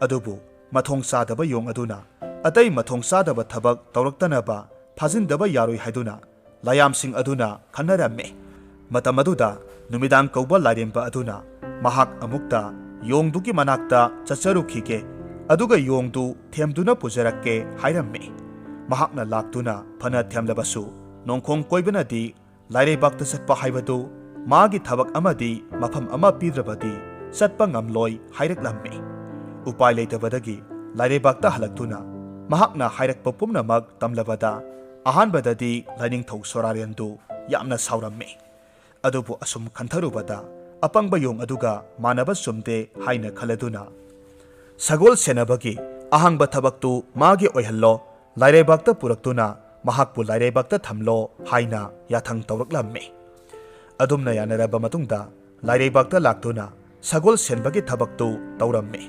ꯑꯗꯨꯕꯨ ꯃꯊꯣꯡ ꯆꯥꯗꯕ ꯌꯣꯡ ꯑꯗꯨꯅ ꯑꯇꯩ ꯃꯊꯣꯡ ꯆꯥꯗꯕ ꯊꯕꯛ ꯇꯧꯔꯛꯇꯅꯕ ꯐꯥꯖꯤꯟꯗꯕ ꯌꯥꯔꯣꯏ ꯍꯥꯏꯗꯨꯅ ꯂꯥꯌꯥꯝꯁꯤꯡ ꯑꯗꯨꯅ ꯈꯟꯅꯔꯝꯃꯤ꯫ ꯃꯇꯝ ꯑꯗꯨꯗ ꯅꯨꯃꯤꯗꯥꯡ ꯀꯧꯕ ꯂꯥꯏꯔꯦꯝꯕ ꯑꯗꯨꯅ ꯃꯍꯥꯛ ꯑꯃꯨꯛꯇ ꯌꯣꯡꯗꯨꯒꯤ ꯃꯅꯥꯛꯇ ꯆꯠꯆꯔꯨꯈꯤꯒꯦ, ꯑꯗꯨꯒ ꯌꯣꯡꯗꯨ ꯊꯦꯝꯗꯨꯅ ꯄꯨꯖꯔꯛꯀꯦ ꯍꯥꯏꯔꯝꯃꯤ꯫ ꯃꯍꯥꯛꯅ ꯂꯥꯛꯇꯨꯅ ꯐꯅ ꯊꯦꯝꯂꯕꯁꯨ ꯅꯣꯡꯈꯣꯡ ꯀꯣꯏꯕꯅꯗꯤ ꯂꯥꯏꯔꯩꯕꯥꯛꯇ ꯆꯠꯄ ꯍꯥꯏꯕꯗꯨ ꯃꯥꯒꯤ ꯊꯕꯛ ꯑꯃꯗꯤ ꯃꯐꯝ ꯑꯃ ꯄꯤꯗ꯭ꯔꯕꯗꯤ ꯆꯠꯄ ꯉꯝꯂꯣꯏ ꯍꯥꯏꯔꯛꯂꯝꯃꯤ꯫ ꯎꯄꯥꯏ ꯂꯩꯇꯕꯗꯒꯤ ꯂꯥꯏꯔꯩꯕꯥꯛꯇ ꯍꯜꯂꯛꯇꯨꯅ ꯃꯍꯥꯛꯅ ꯍꯥꯏꯔꯛꯄ ꯄꯨꯝꯅꯃꯛ ꯇꯝꯂꯕꯗ ꯑꯍꯥꯟꯕꯗꯗꯤ ꯂꯥꯏꯅꯤꯡꯊꯧ ꯁꯣꯔꯥꯔꯦꯟꯗꯨ ꯌꯥꯝꯅ ꯁꯥꯎꯔꯝꯃꯤ꯫ ꯑꯗꯨꯕꯨ ꯑꯁꯨꯝ ꯈꯟꯊꯔꯨꯕꯗ ꯑꯄꯪꯕ ꯌꯣꯡ ꯑꯗꯨꯒ ꯃꯥꯟꯅꯕ ꯆꯨꯝꯗꯦ ꯍꯥꯏꯅ ꯈꯜꯂꯗꯨꯅ ꯁꯒꯣꯜ ꯁꯦꯟꯅꯕꯒꯤ ꯑꯍꯥꯡꯕ ꯊꯕꯛꯇꯨ ꯃꯥꯒꯤ ꯑꯣꯏꯍꯜꯂꯣ, ꯂꯥꯏꯔꯩꯕꯥꯛꯇ ꯄꯨꯔꯛꯇꯨꯅ ꯃꯍꯥꯛꯄꯨ ꯂꯥꯏꯔꯩꯕꯥꯛꯇ ꯊꯝꯂꯣ ꯍꯥꯏꯅ ꯌꯥꯊꯪ ꯇꯧꯔꯛꯂꯝꯃꯤ꯫ ꯑꯗꯨꯝꯅ ꯌꯥꯅꯔꯕ ꯃꯇꯨꯡꯗ ꯂꯥꯏꯔꯩꯕꯥꯛꯇ ꯂꯥꯛꯇꯨꯅ ꯁꯒꯣꯜ ꯁꯦꯟꯕꯒꯤ ꯊꯕꯛꯇꯨ ꯇꯧꯔꯝꯃꯤ꯫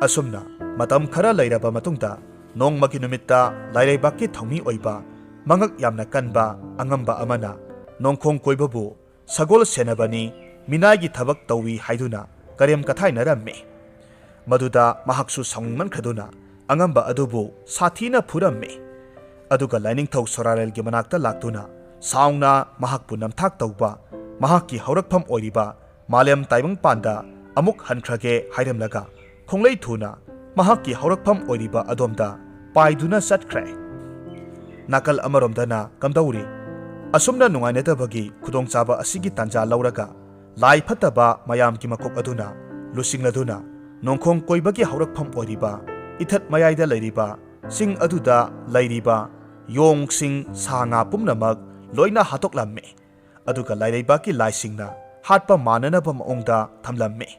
ꯑꯁꯨꯝꯅ ꯃꯇꯝ ꯈꯔ ꯂꯩꯔꯕ ꯃꯇꯨꯡꯗ ꯅꯣꯡꯃꯒꯤ ꯅꯨꯃꯤꯠꯇ ꯂꯥꯏꯔꯩꯕꯥꯛꯀꯤ ꯊꯧꯃꯤ ꯑꯣꯏꯕ ꯃꯉꯛ ꯌꯥꯝꯅ ꯀꯟꯕ ꯑꯉꯝꯕ ꯑꯃꯅ ꯅꯣꯡꯈꯣꯡ ꯀꯣꯏꯕꯕꯨ ꯁꯒꯣꯜ ꯁꯦꯟꯅꯕꯅꯤ, ꯃꯤꯅꯥꯏꯒꯤ ꯊꯕꯛ ꯇꯧꯏ ꯍꯥꯏꯗꯨꯅ ꯀꯔꯦꯝ ꯀꯊꯥꯏꯅꯔꯝꯃꯤ꯫ ꯃꯗꯨꯗ ꯃꯍꯥꯛꯁꯨ ꯁꯥꯎꯅꯤꯡꯃꯟꯈ꯭ꯔꯗꯨꯅ ꯑꯉꯝꯕ ꯑꯗꯨꯕꯨ ꯁꯥꯊꯤꯅ ꯐꯨꯔꯝꯃꯤ꯫ ꯑꯗꯨꯒ ꯂꯥꯏꯅꯤꯡꯊꯧ ꯁꯣꯔꯥꯔꯦꯜꯒꯤ ꯃꯅꯥꯛꯇ ꯂꯥꯛꯇꯨꯅ ꯁꯥꯎꯅ ꯃꯍꯥꯛꯄꯨ ꯅꯝꯊꯥꯛ ꯇꯧꯕ, ꯃꯍꯥꯛꯀꯤ ꯍꯧꯔꯛꯐꯝ ꯑꯣꯏꯔꯤꯕ ꯃꯥꯂꯦꯝ ꯇꯥꯏꯕꯪꯄꯥꯟꯗ ꯑꯃꯨꯛ ꯍꯟꯈ꯭ꯔꯒꯦ ꯍꯥꯏꯔꯝꯂꯒ ꯈꯣꯡꯂꯩ ꯊꯨꯅ ꯃꯍꯥꯛꯀꯤ ꯍꯧꯔꯛꯐꯝ ꯑꯣꯏꯔꯤꯕ ꯑꯗꯣꯝꯗ ꯄꯥꯏꯗꯨꯅ ꯆꯠꯈ꯭ꯔꯦ꯫ ꯅꯥꯀꯜ ꯑꯃꯔꯣꯝꯗꯅ ꯀꯝꯗꯧꯔꯤ? ꯑꯁꯨꯝꯅ ꯅꯨꯡꯉꯥꯏꯅꯗꯕꯒꯤ ꯈꯨꯗꯣꯡꯆꯥꯕ ꯑꯁꯤꯒꯤ ꯇꯥꯟꯖꯥ ꯂꯧꯔꯒ ꯂꯥꯏ ꯐꯠꯇꯕ ꯃꯌꯥꯝꯒꯤ ꯃꯀꯣꯛ ꯑꯗꯨꯅ ꯂꯨꯆꯤꯡꯂꯗꯨꯅ ꯅꯣꯡꯈꯣꯡ ꯀꯣꯏꯕꯒꯤ ꯍꯧꯔꯛꯐꯝ ꯑꯣꯏꯔꯤꯕ ꯏꯊꯠ ꯃꯌꯥꯏꯗ ꯂꯩꯔꯤꯕ ꯆꯤꯡ ꯑꯗꯨꯗ ꯂꯩꯔꯤꯕ ꯌꯣꯡꯁꯤꯡ ꯁꯥ ꯉꯥ ꯄꯨꯝꯅꯃꯛ ꯂꯣꯏꯅ ꯍꯥꯠꯇꯣꯛꯂꯝꯃꯤ꯫ ꯑꯗꯨꯒ ꯂꯥꯏꯔꯩꯕꯥꯛꯀꯤ ꯂꯥꯏꯁꯤꯡꯅ ꯍꯥꯠꯄ ꯃꯥꯟꯅꯅꯕ ꯃꯑꯣꯡꯗ ꯊꯝꯂꯝꯃꯤ꯫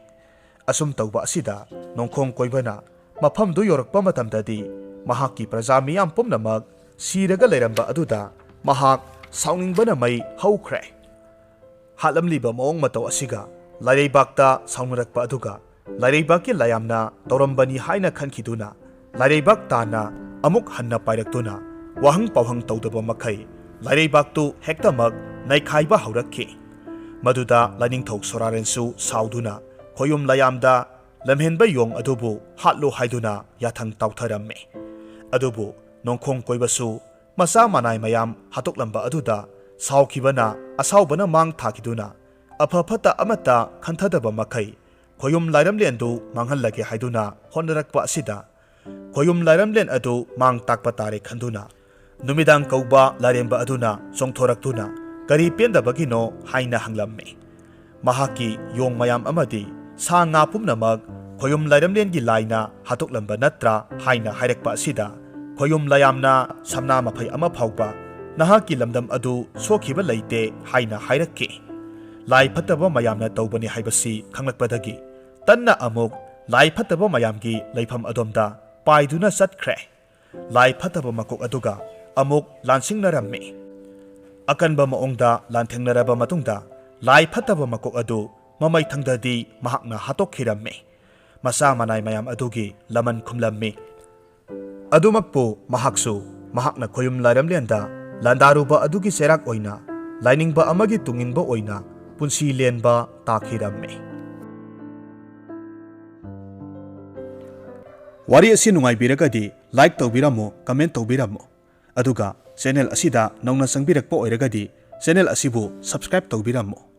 ꯑꯁꯨꯝ ꯇꯧꯕ ꯑꯁꯤꯗ ꯅꯣꯡꯈꯣꯡ ꯀꯣꯏꯕꯅ ꯃꯐꯝꯗꯨ ꯌꯧꯔꯛꯄ ꯃꯇꯝꯗꯗꯤ ꯃꯍꯥꯛꯀꯤ ꯄ꯭ꯔꯖꯥ ꯃꯤꯌꯥꯝ ꯄꯨꯝꯅꯃꯛ ꯁꯤꯔꯒ ꯂꯩꯔꯝꯕ ꯑꯗꯨꯗ ꯃꯍꯥꯛ ꯁꯥꯎꯅꯤꯡꯕꯅ ꯃꯩ ꯍꯧꯈ꯭ꯔꯦ꯫ ꯍꯥꯠꯂꯝꯂꯤꯕ ꯃꯑꯣꯡ ꯃꯇꯧ ꯑꯁꯤꯒ ꯂꯥꯏꯔꯩꯕꯥꯛꯇ ꯁꯥꯎꯅꯔꯛꯄ ꯑꯗꯨꯒ ꯂꯥꯏꯔꯩꯕꯥꯛꯀꯤ ꯂꯥꯏꯌꯥꯝꯅ ꯇꯧꯔꯝꯕꯅꯤ ꯍꯥꯏꯅ ꯈꯟꯈꯤꯗꯨꯅ ꯂꯥꯏꯔꯩꯕꯥꯛ ꯇꯥꯟꯅ ꯑꯃꯨꯛ ꯍꯟꯅ ꯄꯥꯏꯔꯛꯇꯨꯅ ꯋꯥꯍꯪ ꯄꯥꯎꯍꯪ ꯇꯧꯗꯕ ꯃꯈꯩ ꯂꯥꯏꯔꯩꯕꯥꯛꯇꯨ ꯍꯦꯛꯇꯃꯛ ꯅꯩꯈꯥꯏꯕ ꯍꯧꯔꯛꯈꯤ꯫ ꯃꯗꯨꯗ ꯂꯥꯏꯅꯤꯡꯊꯧ ꯁꯣꯔꯥꯔꯦꯟꯁꯨ ꯁꯥꯎꯗꯨꯅ ꯈꯣꯌꯨꯝ ꯂꯥꯏꯌꯥꯝꯗ ꯂꯝꯍꯦꯟꯕ ꯌꯣꯡ ꯑꯗꯨꯕꯨ ꯍꯥꯠꯂꯨ ꯍꯥꯏꯗꯨꯅ ꯌꯥꯊꯪ ꯇꯥꯎꯊꯔꯝꯃꯤ꯫ ꯑꯗꯨꯕꯨ ꯅꯣꯡꯈꯣꯡ ꯀꯣꯏꯕꯁꯨ ꯃꯆꯥ ꯃꯅꯥꯏ ꯃꯌꯥꯝ ꯍꯥꯠꯇꯣꯛꯂꯝꯕ ꯑꯗꯨꯗ ꯁꯥꯎꯈꯤꯕꯅ ꯑꯁꯥꯎꯕꯅ ꯃꯥꯡ ꯊꯥꯈꯤꯗꯨꯅ ꯑꯐ ꯐꯠꯇ ꯑꯃꯠꯇ ꯈꯟꯊꯗꯕ ꯃꯈꯩ ꯈꯣꯌꯨꯝ ꯂꯥꯏꯔꯝꯂꯦꯟꯗꯨ ꯃꯥꯡꯍꯜꯂꯒꯦ ꯍꯥꯏꯗꯨꯅ ꯍꯣꯠꯅꯔꯛꯄ ꯑꯁꯤꯗ ꯈꯣꯌꯨꯝ ꯂꯥꯏꯔꯝꯂꯦꯟ ꯑꯗꯨ ꯃꯥꯡ ꯇꯥꯛꯄ ꯇꯥꯔꯦ ꯈꯟꯗꯨꯅ ꯅꯨꯃꯤꯗꯥꯡ ꯀꯧꯕ ꯂꯥꯏꯔꯦꯝꯕ ꯑꯗꯨꯅ ꯆꯣꯡꯊꯣꯔꯛꯇꯨꯅ ꯀꯔꯤ ꯄꯦꯟꯗꯕꯒꯤꯅꯣ ꯍꯥꯏꯅ ꯍꯪꯂꯝꯃꯤ꯫ ꯃꯍꯥꯛꯀꯤ ꯌꯣꯡ ꯃꯌꯥꯝ ꯑꯃꯗꯤ ꯁꯥ ꯉꯥ ꯄꯨꯝꯅꯃꯛ ꯈꯣꯌꯨꯝ ꯂꯥꯏꯔꯝꯂꯦꯟꯒꯤ ꯂꯥꯏꯅ ꯍꯥꯠꯇꯣꯛꯂꯝꯕ ꯅꯠꯇ꯭ꯔꯥ ꯍꯥꯏꯅ ꯍꯥꯏꯔꯛꯄ ꯑꯁꯤꯗ ꯈꯣꯌꯨꯝ ꯂꯥꯏꯌꯥꯝꯅ ꯁꯝꯅꯥ ꯃꯐꯩ ꯑꯃ ꯐꯥꯎꯕ ꯅꯍꯥꯛꯀꯤ ꯂꯝꯗꯝ ꯑꯗꯨ ꯁꯣꯛꯈꯤꯕ ꯂꯩꯇꯦ ꯍꯥꯏꯅ ꯍꯥꯏꯔꯛꯈꯤ꯫ ꯂꯥꯏ ꯐꯠꯇꯕ ꯃꯌꯥꯝꯅ ꯇꯧꯕꯅꯤ ꯍꯥꯏꯕꯁꯤ ꯈꯪꯂꯛꯄꯗꯒꯤ ꯇꯟꯅ ꯑꯃꯨꯛ ꯂꯥꯏ ꯐꯠꯇꯕ ꯃꯌꯥꯝꯒꯤ ꯂꯩꯐꯝ ꯑꯗꯣꯝꯗ ꯄꯥꯏꯗꯨꯅ ꯆꯠꯈ꯭ꯔꯦ꯫ ꯂꯥꯏ ꯐꯠꯇꯕ ꯃꯀꯣꯛ ꯑꯗꯨꯒ ꯑꯃꯨꯛ ꯂꯥꯟꯁꯤꯡꯅꯔꯝꯃꯤ꯫ ꯑꯀꯟꯕ ꯃꯑꯣꯡꯗ ꯂꯥꯟꯊꯦꯡꯅꯔꯕ ꯃꯇꯨꯡꯗ ꯂꯥꯏ ꯐꯠꯇꯕ ꯃꯀꯣꯛ ꯑꯗꯨ ꯃꯃꯩꯊꯪꯗꯗꯤ ꯃꯍꯥꯛꯅ ꯍꯥꯠꯇꯣꯛꯈꯤꯔꯝꯃꯤ꯫ ꯃꯆꯥ ꯃꯅꯥꯏ ꯃꯌꯥꯝ ꯑꯗꯨꯒꯤ ꯂꯃꯟ ꯈꯨꯝꯂꯝꯃꯤ꯫ ꯑꯗꯨꯃꯛꯄꯨ ꯃꯍꯥꯛꯁꯨ ꯃꯍꯥꯛꯅ ꯈꯣꯌꯨꯝ ꯂꯥꯏꯔꯝꯂꯦꯟꯗ ꯂꯥꯟꯗꯥꯔꯨꯕ ꯑꯗꯨꯒꯤ ꯆꯩꯔꯥꯛ ꯑꯣꯏꯅ ꯂꯥꯏꯅꯤꯡꯕ ꯑꯃꯒꯤ ꯇꯨꯡꯏꯟꯕ ꯑꯣꯏꯅ punsi lenba takhirammi. Wari asi nungaibiragadi like tawbiramo, comment tawbiramo. Aduga channel asida nauna sangbirakpa oiragadi channel asibu subscribe tawbiramo.